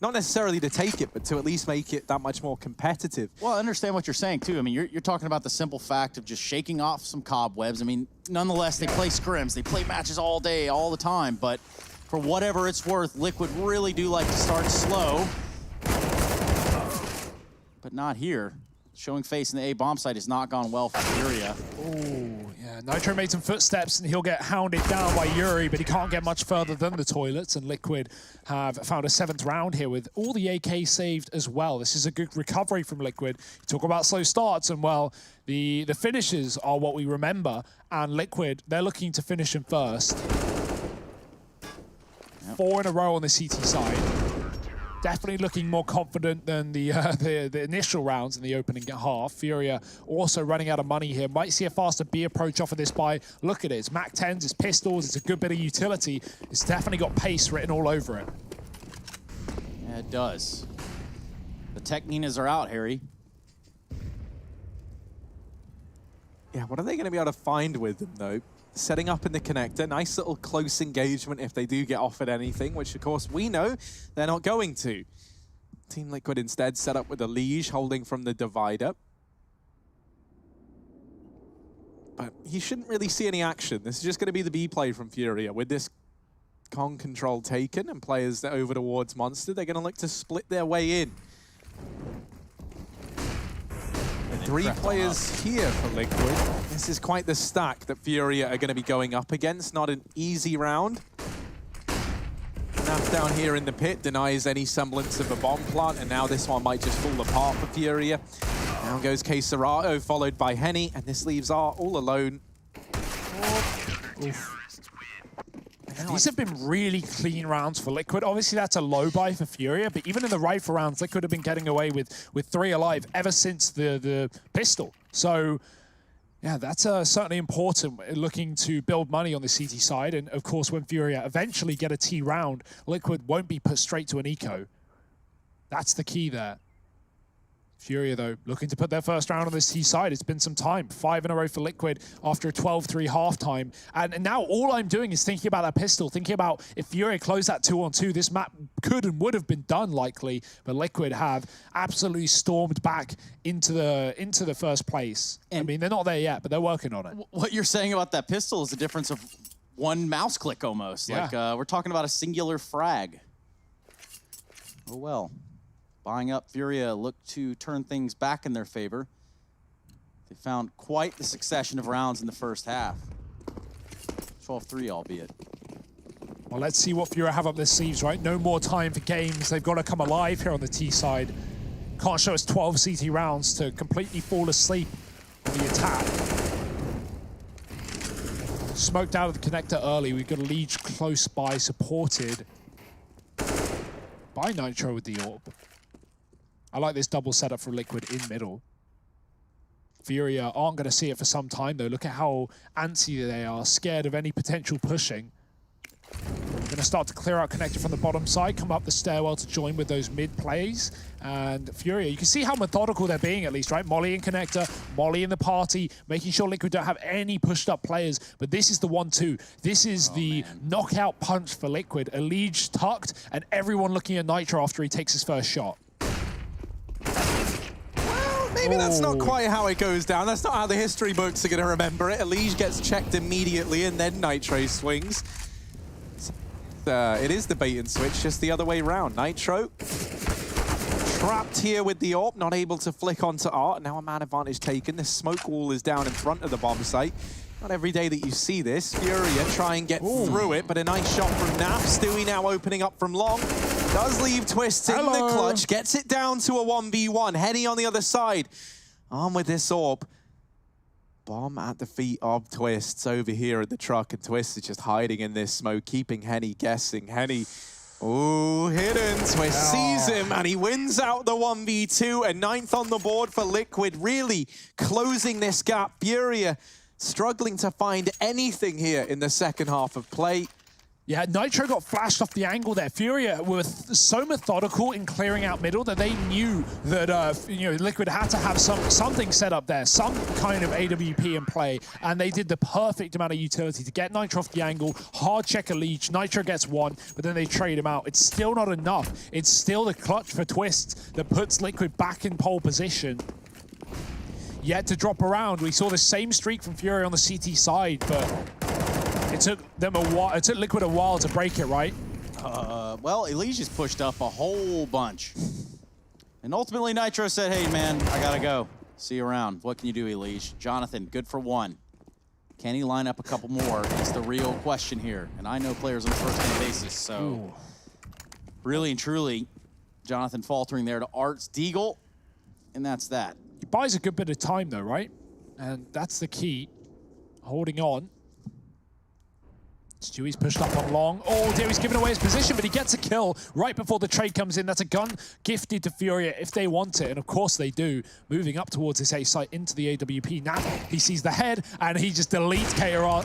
Not necessarily to take it, but to at least make it that much more competitive. Well, I understand what you're saying, too. I mean, you're talking about the simple fact of just shaking off some cobwebs. I mean, nonetheless, they play scrims. They play matches all day, all the time. But for whatever it's worth, Liquid really do like to start slow. But not here. Showing face in the A bomb site has not gone well for FURIA. Oh, yeah. Nitro made some footsteps and he'll get hounded down by Yuri, but he can't get much further than the toilets. And Liquid have found a 7th round here with all the AK saved as well. This is a good recovery from Liquid. You talk about slow starts and, well, the finishes are what we remember. And Liquid, they're looking to finish him first. 4 in a row on the CT side. Definitely looking more confident than the initial rounds in the opening half. FURIA also running out of money here. Might see a faster B approach off of this buy. Look at it. It's Mac 10s, it's pistols, it's a good bit of utility. It's definitely got pace written all over it. Yeah, it does. The Techninas are out, Harry. Yeah, what are they going to be able to find with them, though? Setting up in the connector, nice little close engagement if they do get offered anything, which of course we know they're not going to. Team Liquid instead set up with a Liege holding from the divider. But you shouldn't really see any action. This is just going to be the B play from FURIA. With this Kong control taken and players over towards Monster, they're going to look to split their way in. 3 players here for Liquid. This is quite the stack that FURIA are going to be going up against. Not an easy round. Naf down here in the pit denies any semblance of a bomb plant, and now this one might just fall apart for FURIA. Down goes K-Serato, followed by Henny, and this leaves R all alone. Oof. These have been really clean rounds for Liquid. Obviously, that's a low buy for FURIA, but even in the rifle rounds, Liquid have been getting away with 3 alive ever since the pistol. So, yeah, that's certainly important, looking to build money on the CT side. And, of course, when FURIA eventually get a T round, Liquid won't be put straight to an eco. That's the key there. FURIA, though, looking to put their first round on this T side. It's been some time. 5 in a row for Liquid after a 12-3 halftime. And now all I'm doing is thinking about that pistol, thinking about if FURIA closed that 2-on-2, this map could and would have been done likely, but Liquid have absolutely stormed back into the first place. And I mean, they're not there yet, but they're working on it. What you're saying about that pistol is the difference of one mouse click almost. Yeah. Like, we're talking about a singular frag. Oh, well. Buying up, FURIA look to turn things back in their favor. They found quite the succession of rounds in the first half. 12-3, albeit. Well, let's see what FURIA have up their sleeves, right? No more time for games. They've got to come alive here on the T side. Can't show us 12 CT rounds to completely fall asleep on the attack. Smoked out of the connector early. We've got a Liege close by, supported by Nitro with the AWP. I like this double setup for Liquid in middle. FURIA aren't going to see it for some time, though. Look at how antsy they are, scared of any potential pushing. Going to start to clear out connector from the bottom side, come up the stairwell to join with those mid plays. And FURIA, you can see how methodical they're being, at least, right? Molly in connector, Molly in the party, making sure Liquid don't have any pushed up players. But this is the 1-2. This is the knockout punch for Liquid. A Liege tucked, and everyone looking at Nitro after he takes his first shot. Maybe that's not quite how it goes down. That's not how the history books are going to remember it. Elige gets checked immediately, and then Nitro swings. It is the bait and switch, just the other way around. Nitro trapped here with the AWP, not able to flick onto Art. Now a man advantage taken. The smoke wall is down in front of the bomb site. Not every day that you see this. FURIA try and get through it, but a nice shot from Naf. Stewie now opening up from long. Does leave Twists in the clutch. Gets it down to a 1v1. Henny on the other side. On with this AWP. Bomb at the feet of Twists over here at the truck, and Twists is just hiding in this smoke, keeping Henny guessing. Henny, ooh, hidden. Twist sees him, and he wins out the 1v2, and 9th on the board for Liquid, really closing this gap. FURIA struggling to find anything here in the second half of play. Yeah, Nitro got flashed off the angle there. FURIA were so methodical in clearing out middle that they knew that Liquid had to have something set up there, some kind of AWP in play, and they did the perfect amount of utility to get Nitro off the angle, hard check a leech, Nitro gets one, but then they trade him out. It's still not enough. It's still the clutch for Twist that puts Liquid back in pole position. Yet to drop around, we saw the same streak from FURIA on the CT side, but it took them a while. It took Liquid a while to break it, right? Well, Elysia's pushed up a whole bunch. And ultimately, Nitro said, hey, man, I gotta go. See you around. What can you do, Elysia? Jonathan, good for one. Can he line up a couple more? It's the real question here. And I know players on a first-name basis, so Ooh. Really and truly, Jonathan faltering there to Arts Deagle, and that's that. He buys a good bit of time, though, right? And that's the key. Holding on. Stewie's pushed up on long. Oh dear, he's given away his position, but he gets a kill right before the trade comes in. That's a gun gifted to FURIA if they want it, and of course they do. Moving up towards this A site into the AWP. Now he sees the head, and he just deletes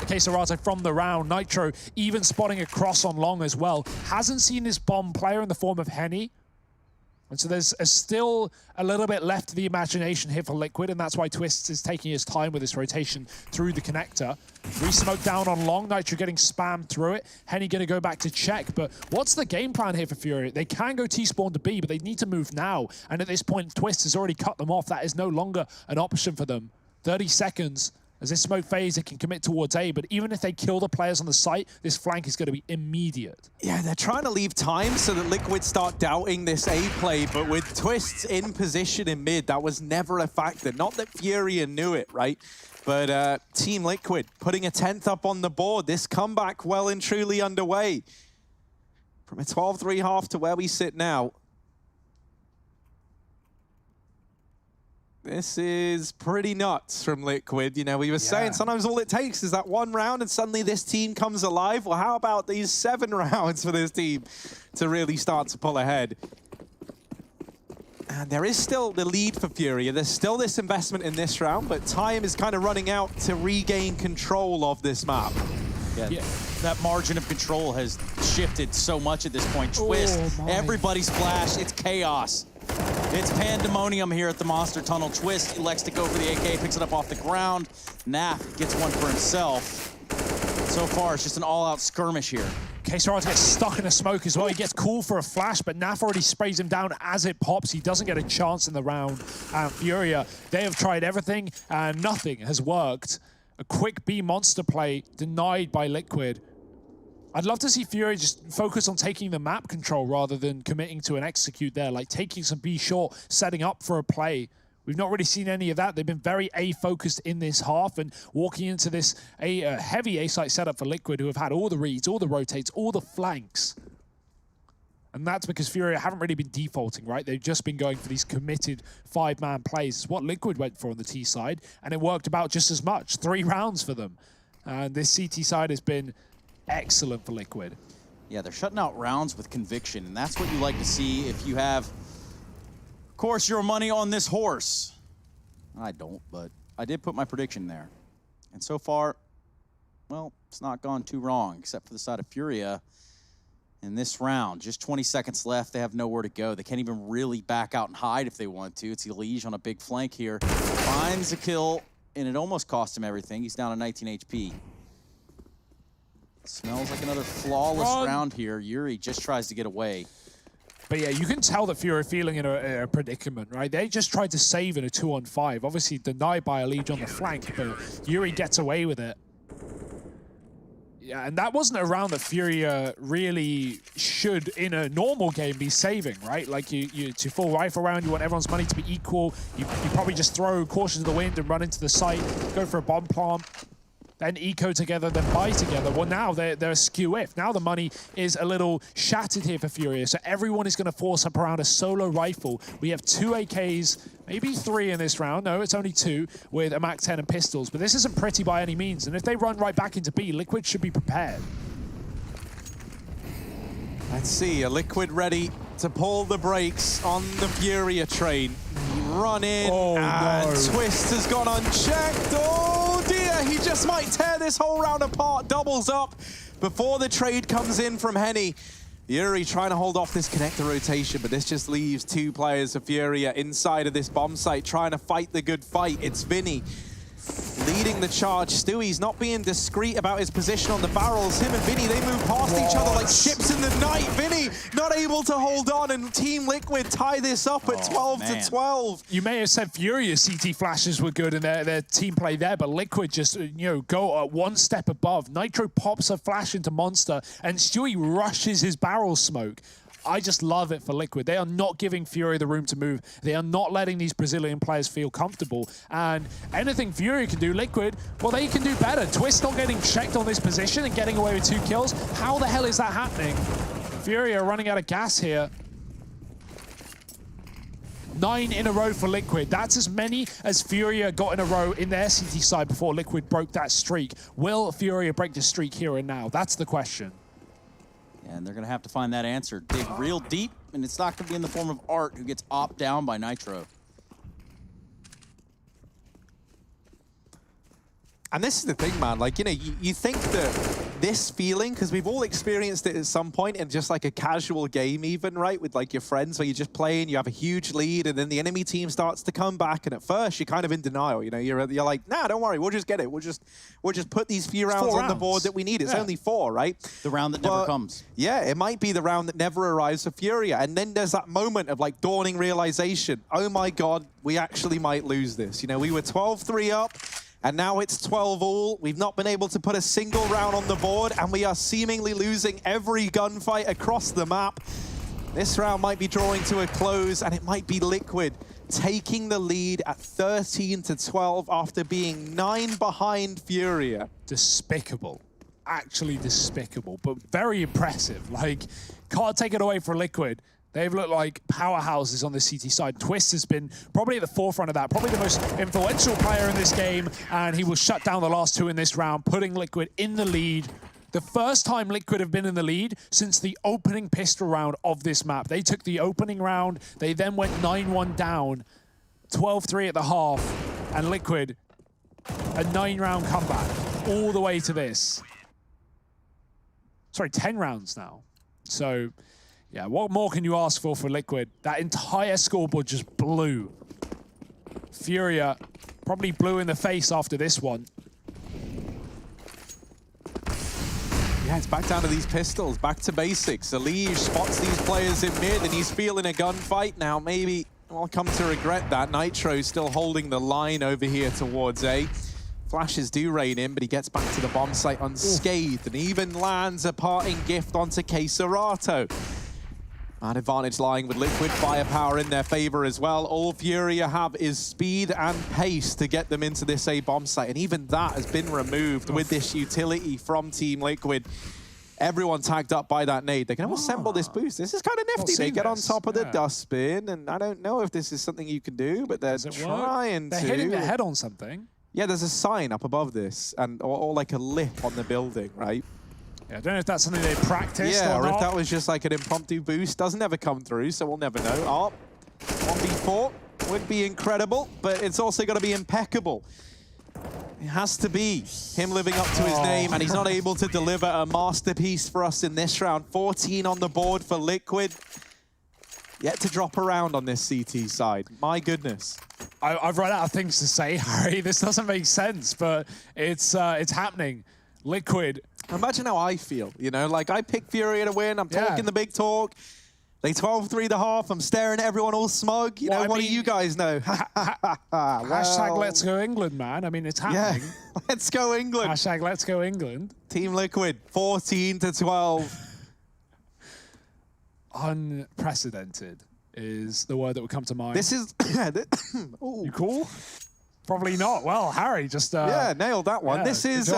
Queserato from the round. Nitro even spotting across on long as well. Hasn't seen his bomb player in the form of Henny. And so there's still a little bit left of the imagination here for Liquid, and that's why Twist is taking his time with this rotation through the connector. Re-smoke down on long, Nitro getting spammed through it. Henny gonna go back to check, but what's the game plan here for FURIA? They can go T-spawn to B, but they need to move now. And at this point, Twist has already cut them off. That is no longer an option for them. 30 seconds. As this smoke phase, it can commit towards A, but even if they kill the players on the site, this flank is going to be immediate. Yeah, they're trying to leave time so that Liquid start doubting this A play, but with Twists in position in mid, that was never a factor. Not that FURIA knew it, right? But Team Liquid putting a 10th up on the board. This comeback well and truly underway. From a 12-3 half to where we sit now. This is pretty nuts from Liquid. You know, we were saying sometimes all it takes is that one round and suddenly this team comes alive. Well, how about these 7 rounds for this team to really start to pull ahead? And there is still the lead for FURIA. There's still this investment in this round, but time is kind of running out to regain control of this map. Yeah. That margin of control has shifted so much at this point. Twist, everybody's flash, it's chaos. It's pandemonium here at the Monster Tunnel. Twist elects to go for the AK, picks it up off the ground. Naf gets one for himself. So far, it's just an all-out skirmish here. Queserato gets stuck in a smoke as well. He gets cool for a flash, but Naf already sprays him down as it pops. He doesn't get a chance in the round. And FURIA, they have tried everything, and nothing has worked. A quick B monster play denied by Liquid. I'd love to see FURIA just focus on taking the map control rather than committing to an execute there, like taking some B short, setting up for a play. We've not really seen any of that. They've been very A-focused in this half and walking into this heavy A-site setup for Liquid, who have had all the reads, all the rotates, all the flanks. And that's because FURIA haven't really been defaulting, right? They've just been going for these committed 5-man plays. It's what Liquid went for on the T side, and it worked about just as much. 3 rounds for them. And this CT side has been excellent for Liquid. Yeah, they're shutting out rounds with conviction, and that's what you like to see if you have, of course, your money on this horse. I don't, but I did put my prediction there. And so far, well, it's not gone too wrong, except for the side of FURIA in this round. Just 20 seconds left. They have nowhere to go. They can't even really back out and hide if they want to. It's Elysia on a big flank here. Finds a kill, and it almost cost him everything. He's down to 19 HP. Smells like another flawless round here. Yuri just tries to get away. But yeah, you can tell that FURIA are feeling in a predicament, right? They just tried to save in a 2-on-5. Obviously denied by a lead on the flank, but Yuri gets away with it. Yeah, and that wasn't a round that FURIA really should, in a normal game, be saving, right? Like, to full rifle round, you want everyone's money to be equal. You probably just throw caution to the wind and run into the site, go for a bomb plant. Then eco together, then buy together. Well, now they're skew-if. Now the money is a little shattered here for FURIA. So everyone is going to force up around a solo rifle. We have 2 AKs, maybe 3 in this round. No, it's only 2 with a MAC-10 and pistols. But this isn't pretty by any means. And if they run right back into B, Liquid should be prepared. Let's see, a Liquid ready to pull the brakes on the FURIA train. Run in, and Twist has gone unchecked. Oh dear, he just might tear this whole round apart. Doubles up before the trade comes in from Henny. Fury trying to hold off this connector rotation, but this just leaves 2 players of Furia inside of this bomb site, trying to fight the good fight. It's Vinny leading the charge. Stewie's not being discreet about his position on the barrels. Him and Vinny, they move past each other like ships in the night. Vinny not able to hold on, and Team Liquid tie this up at 12 to 12. You may have said Furia's CT flashes were good and their team play there, but Liquid just, go one step above. Nitro pops a flash into Monster, and Stewie rushes his barrel smoke. I just love it for Liquid. They are not giving Furia the room to move. They are not letting these Brazilian players feel comfortable. And anything Furia can do, Liquid, well, they can do better. Twist not getting checked on this position and getting away with 2 kills. How the hell is that happening? Furia running out of gas here. 9 in a row for Liquid. That's as many as Furia got in a row in their CT side before Liquid broke that streak. Will Furia break the streak here and now? That's the question. And they're going to have to find that answer. Dig real deep, and it's not going to be in the form of Art, who gets opt down by Nitro. And this is the thing, man. Like, you think that this feeling, because we've all experienced it at some point in just like a casual game even, right? With like your friends where you're just playing, you have a huge lead, and then the enemy team starts to come back, and at first you're kind of in denial. You're like, nah, don't worry, we'll just get it. We'll just put these few rounds on the board that we need. It's only 4, right? The round that never comes. Yeah, it might be the round that never arrives for Furia. And then there's that moment of like dawning realization. Oh my God, we actually might lose this. We were 12-3 up. And now it's 12-all. We've not been able to put a single round on the board, and we are seemingly losing every gunfight across the map. This round might be drawing to a close, and it might be Liquid taking the lead at 13 to 12 after being 9 behind Furia. Despicable. Actually despicable, but very impressive. Like, can't take it away from Liquid. They've looked like powerhouses on the CT side. Twist has been probably at the forefront of that, probably the most influential player in this game, and he will shut down the last 2 in this round, putting Liquid in the lead. The first time Liquid have been in the lead since the opening pistol round of this map. They took the opening round, they then went 9-1 down, 12-3 at the half, and Liquid, a 9-round comeback all the way to this. Sorry, 10 rounds now. So, yeah, what more can you ask for Liquid? That entire scoreboard just blew. Furia probably blew in the face after this one. Yeah, it's back down to these pistols, back to basics. Elige spots these players in mid, and he's feeling a gunfight now. Maybe I'll come to regret that. Nitro still holding the line over here towards A. Flashes do rain in, but he gets back to the bomb site unscathed, and even lands a parting gift onto Keserato. An advantage lying with Liquid, firepower in their favor as well. All Furia have is speed and pace to get them into this A bomb site, and even that has been removed with this utility from Team Liquid. Everyone tagged up by that nade. They can assemble this boost. This is kind of nifty. They get on top of the dustbin, and I don't know if this is something you can do, but they're trying to. They're hitting their head on something. Yeah, there's a sign up above this, and or like a lip on the building, right? Yeah, I don't know if that's something they practiced or not. if that was just like an impromptu boost. Doesn't ever come through, so we'll never know. Oh, 1v4 would be incredible, but it's also got to be impeccable. It has to be him living up to his name, and he's not able to deliver a masterpiece for us in this round. 14 on the board for Liquid. Yet to drop around on this CT side. My goodness. I've run out of things to say, Harry. This doesn't make sense, but it's happening. Liquid. Imagine how I feel, like I pick Furia to win, I'm talking the big talk. They 12-3 the half, I'm staring at everyone all smug. What do you guys know? Hashtag let's go England, man. I mean, it's happening. Yeah, let's go England. Hashtag let's go England. Team Liquid, 14 to 12. Unprecedented is the word that would come to mind. This is... You cool? Probably not. Well, Harry just... yeah, nailed that one. Yeah, this is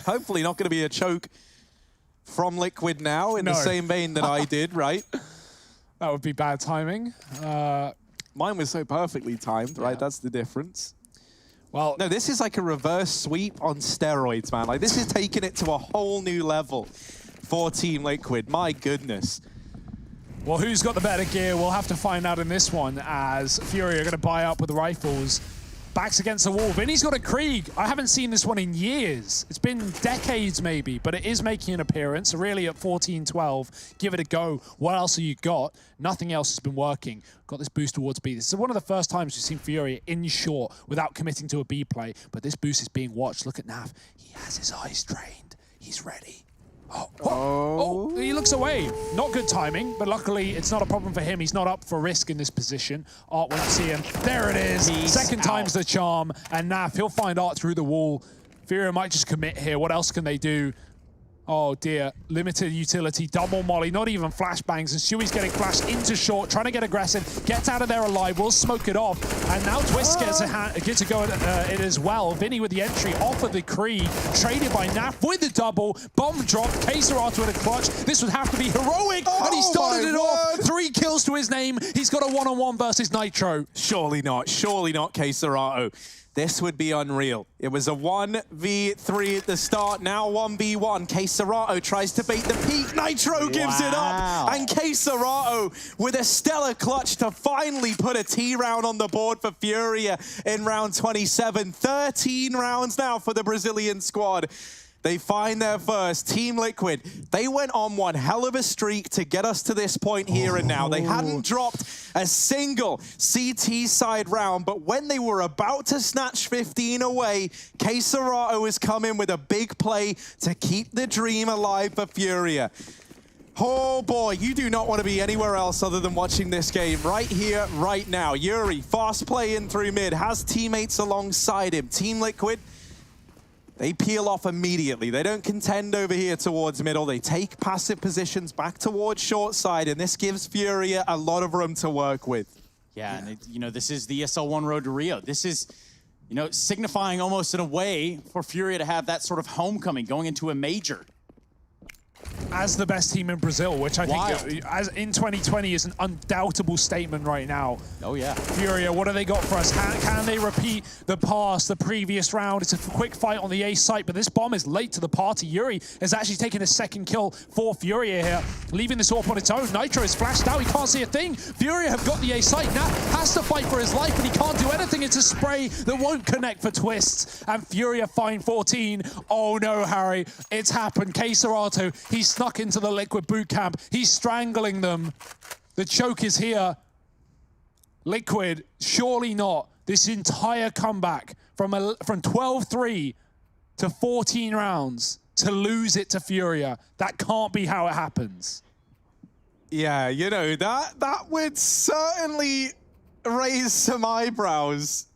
hopefully not going to be a choke from Liquid now in the same vein that I did, right? That would be bad timing. Mine was so perfectly timed, right? That's the difference. Well, no, this is like a reverse sweep on steroids, man. Like, this is taking it to a whole new level for Team Liquid. My goodness. Well, who's got the better gear? We'll have to find out in this one, as Furia are going to buy up with the rifles. Backs against the wall. Vinny's got a Krieg. I haven't seen this one in years. It's been decades maybe, but it is making an appearance. Really at 14-12. Give it a go. What else have you got? Nothing else has been working. Got this boost towards B. This is one of the first times we've seen FURIA in short without committing to a B play, but this boost is being watched. Look at Nav. He has his eyes trained. He's ready. Oh, he looks away. Not good timing, but luckily it's not a problem for him. He's not up for risk in this position. Art won't see him. There it is. Second time's the charm. And Naf, he'll find Art through the wall. FURIA might just commit here. What else can they do? Oh dear, limited utility, double molly, not even flashbangs, and Stewie's getting flashed into short, trying to get aggressive, gets out of there alive, will smoke it off, and now Twist gets a go at it as well. Vinny with the entry off of the Krieg, traded by Naf with the double, bomb drop, K-Serrato with a clutch. This would have to be heroic, and he started it off. 3 kills to his name. He's got a one-on-one versus Nitro. Surely not, K-Serrato. This would be unreal. It was a 1v3 at the start, now 1v1. K-Serrato tries to bait the peak. Nitro gives it up. And K-Serrato with a stellar clutch to finally put a T round on the board for FURIA in round 27. 13 rounds now for the Brazilian squad. They find their first. Team Liquid, they went on one hell of a streak to get us to this point here and now. They hadn't dropped a single CT side round, but when they were about to snatch 15 away, K-Serrato has come in with a big play to keep the dream alive for FURIA. Oh boy, you do not want to be anywhere else other than watching this game right here, right now. Yuri, fast play in through mid, has teammates alongside him. Team Liquid, they peel off immediately. They don't contend over here towards middle. They take passive positions back towards short side, and this gives FURIA a lot of room to work with. Yeah, and you know, this is the ESL 1 road to Rio. This is, you know, signifying almost in a way for FURIA to have that sort of homecoming going into a major. As the best team in Brazil, which I think as in 2020 is an undoubtable statement right now. Oh yeah. FURIA, what do they got for us? Can they repeat the previous round? It's a quick fight on the A site, but this bomb is late to the party. Yuri has actually taken a second kill for FURIA here, leaving this AWP on its own. Nitro is flashed out, he can't see a thing. FURIA have got the A site now, has to fight for his life, and he can't do anything. It's a spray that won't connect for Twists, and FURIA find 14. Oh no, Harry, it's happened. K-Serrato, he's snuck into the Liquid boot camp. He's strangling them. The choke is here. Liquid, surely not. This entire comeback from 12-3 to 14 rounds to lose it to FURIA. That can't be how it happens. Yeah, you know, that would certainly raise some eyebrows.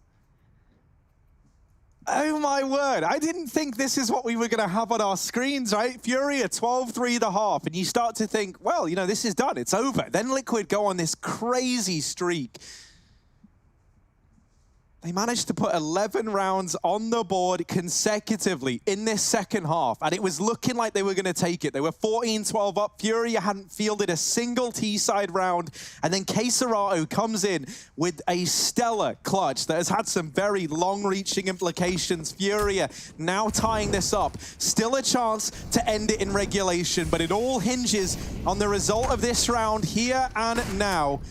Oh my word, I didn't think this is what we were going to have on our screens, right? FURIA 12-3 the half, and you start to think, well, you know, this is done, it's over. Then Liquid go on this crazy streak. They managed to put 11 rounds on the board consecutively in this second half, and it was looking like they were going to take it. They were 14-12 up. FURIA hadn't fielded a single T-side round, and then K-Serrato comes in with a stellar clutch that has had some very long-reaching implications. FURIA now tying this up. Still a chance to end it in regulation, but it all hinges on the result of this round here and now.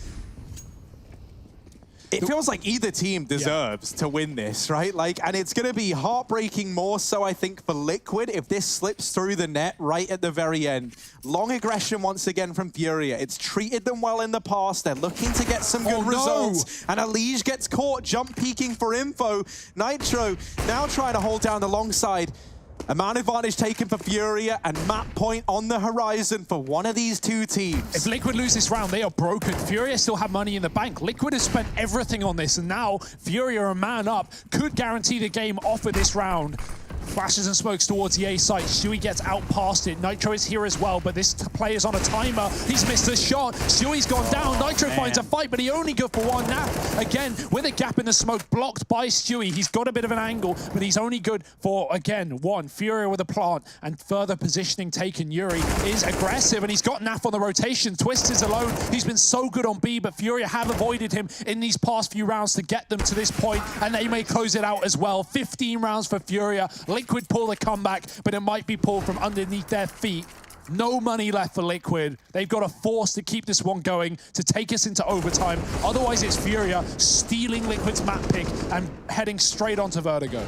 It feels like either team deserves to win this, right? Like, and it's going to be heartbreaking more so, I think, for Liquid if this slips through the net right at the very end. Long aggression once again from FURIA. It's treated them well in the past. They're looking to get some good results. And Alige gets caught jump peeking for info. Nitro now trying to hold down the long side. A man advantage taken for FURIA, and map point on the horizon for one of these two teams. If Liquid lose this round, they are broken. FURIA still have money in the bank. Liquid has spent everything on this, and now FURIA are a man up. Could guarantee the game off of this round. Flashes and smokes towards the A site. Stewie gets out past it. Nitro is here as well, but this player's on a timer. He's missed a shot. Stewie's gone down. Nitro finds a fight, but he only good for one. Naf, again, with a gap in the smoke, blocked by Stewie. He's got a bit of an angle, but he's only good for, again, one. FURIA with a plant, and further positioning taken. Yuri is aggressive, and he's got Naf on the rotation. Twist is alone. He's been so good on B, but FURIA have avoided him in these past few rounds to get them to this point, and they may close it out as well. 15 rounds for FURIA. Liquid pull the comeback, but it might be pulled from underneath their feet. No money left for Liquid. They've got to force to keep this one going to take us into overtime. Otherwise, it's FURIA stealing Liquid's map pick and heading straight onto Vertigo.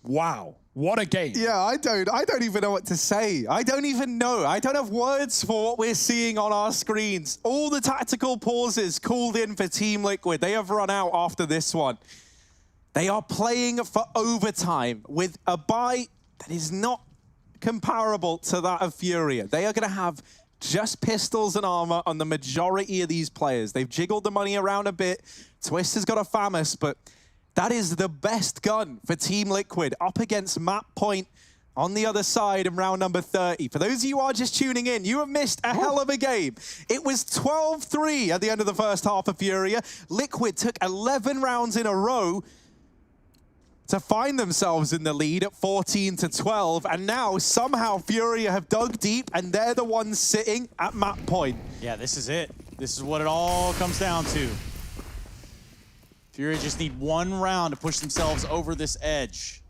Wow, what a game. Yeah, I don't even know what to say. I don't even know. I don't have words for what we're seeing on our screens. All the tactical pauses called in for Team Liquid, they have run out after this one. They are playing for overtime with a buy that is not comparable to that of FURIA. They are going to have just pistols and armor on the majority of these players. They've jiggled the money around a bit. Twist has got a FAMAS, but that is the best gun for Team Liquid up against Map Point on the other side in round number 30. For those of you who are just tuning in, you have missed a hell of a game. It was 12-3 at the end of the first half of FURIA. Liquid took 11 rounds in a row to find themselves in the lead at 14-12, and now somehow FURIA have dug deep and they're the ones sitting at Map Point. Yeah, this is it. This is what it all comes down to. FURIA just need one round to push themselves over this edge.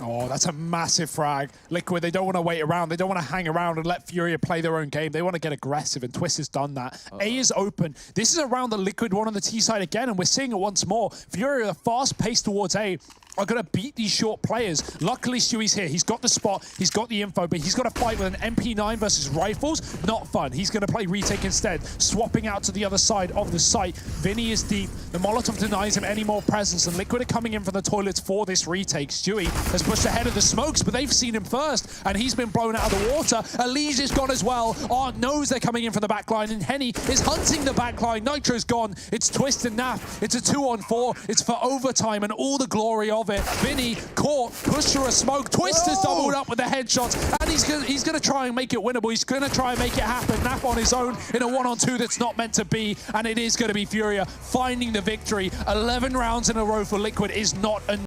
Oh, that's a massive frag. Liquid, they don't want to wait around. They don't want to hang around and let FURIA play their own game. They want to get aggressive, and Twist has done that. A is open. This is a round that Liquid won on the T side again, and we're seeing it once more. FURIA are fast paced towards A, are going to beat these short players. Luckily, Stewie's here. He's got the spot. He's got the info, but he's got to fight with an MP9 versus rifles. Not fun. He's going to play retake instead, swapping out to the other side of the site. Vinny is deep. The Molotov denies him any more presence, and Liquid are coming in from the toilets for this retake. Stewie has pushed ahead of the smokes, but they've seen him first, and he's been blown out of the water. Elise is gone as well. Art knows they're coming in from the backline, and Henny is hunting the backline. Nitro's gone. It's Twist and Naf. It's a 2-on-4. It's for overtime and all the glory of it. Vinny caught, pushed through a smoke. Twist has doubled up with the headshots, and he's going to try and make it winnable. He's going to try and make it happen. Naf on his own in a 1-on-2 that's not meant to be, and it is going to be FURIA finding the victory. 11 rounds in a row for Liquid is not enough.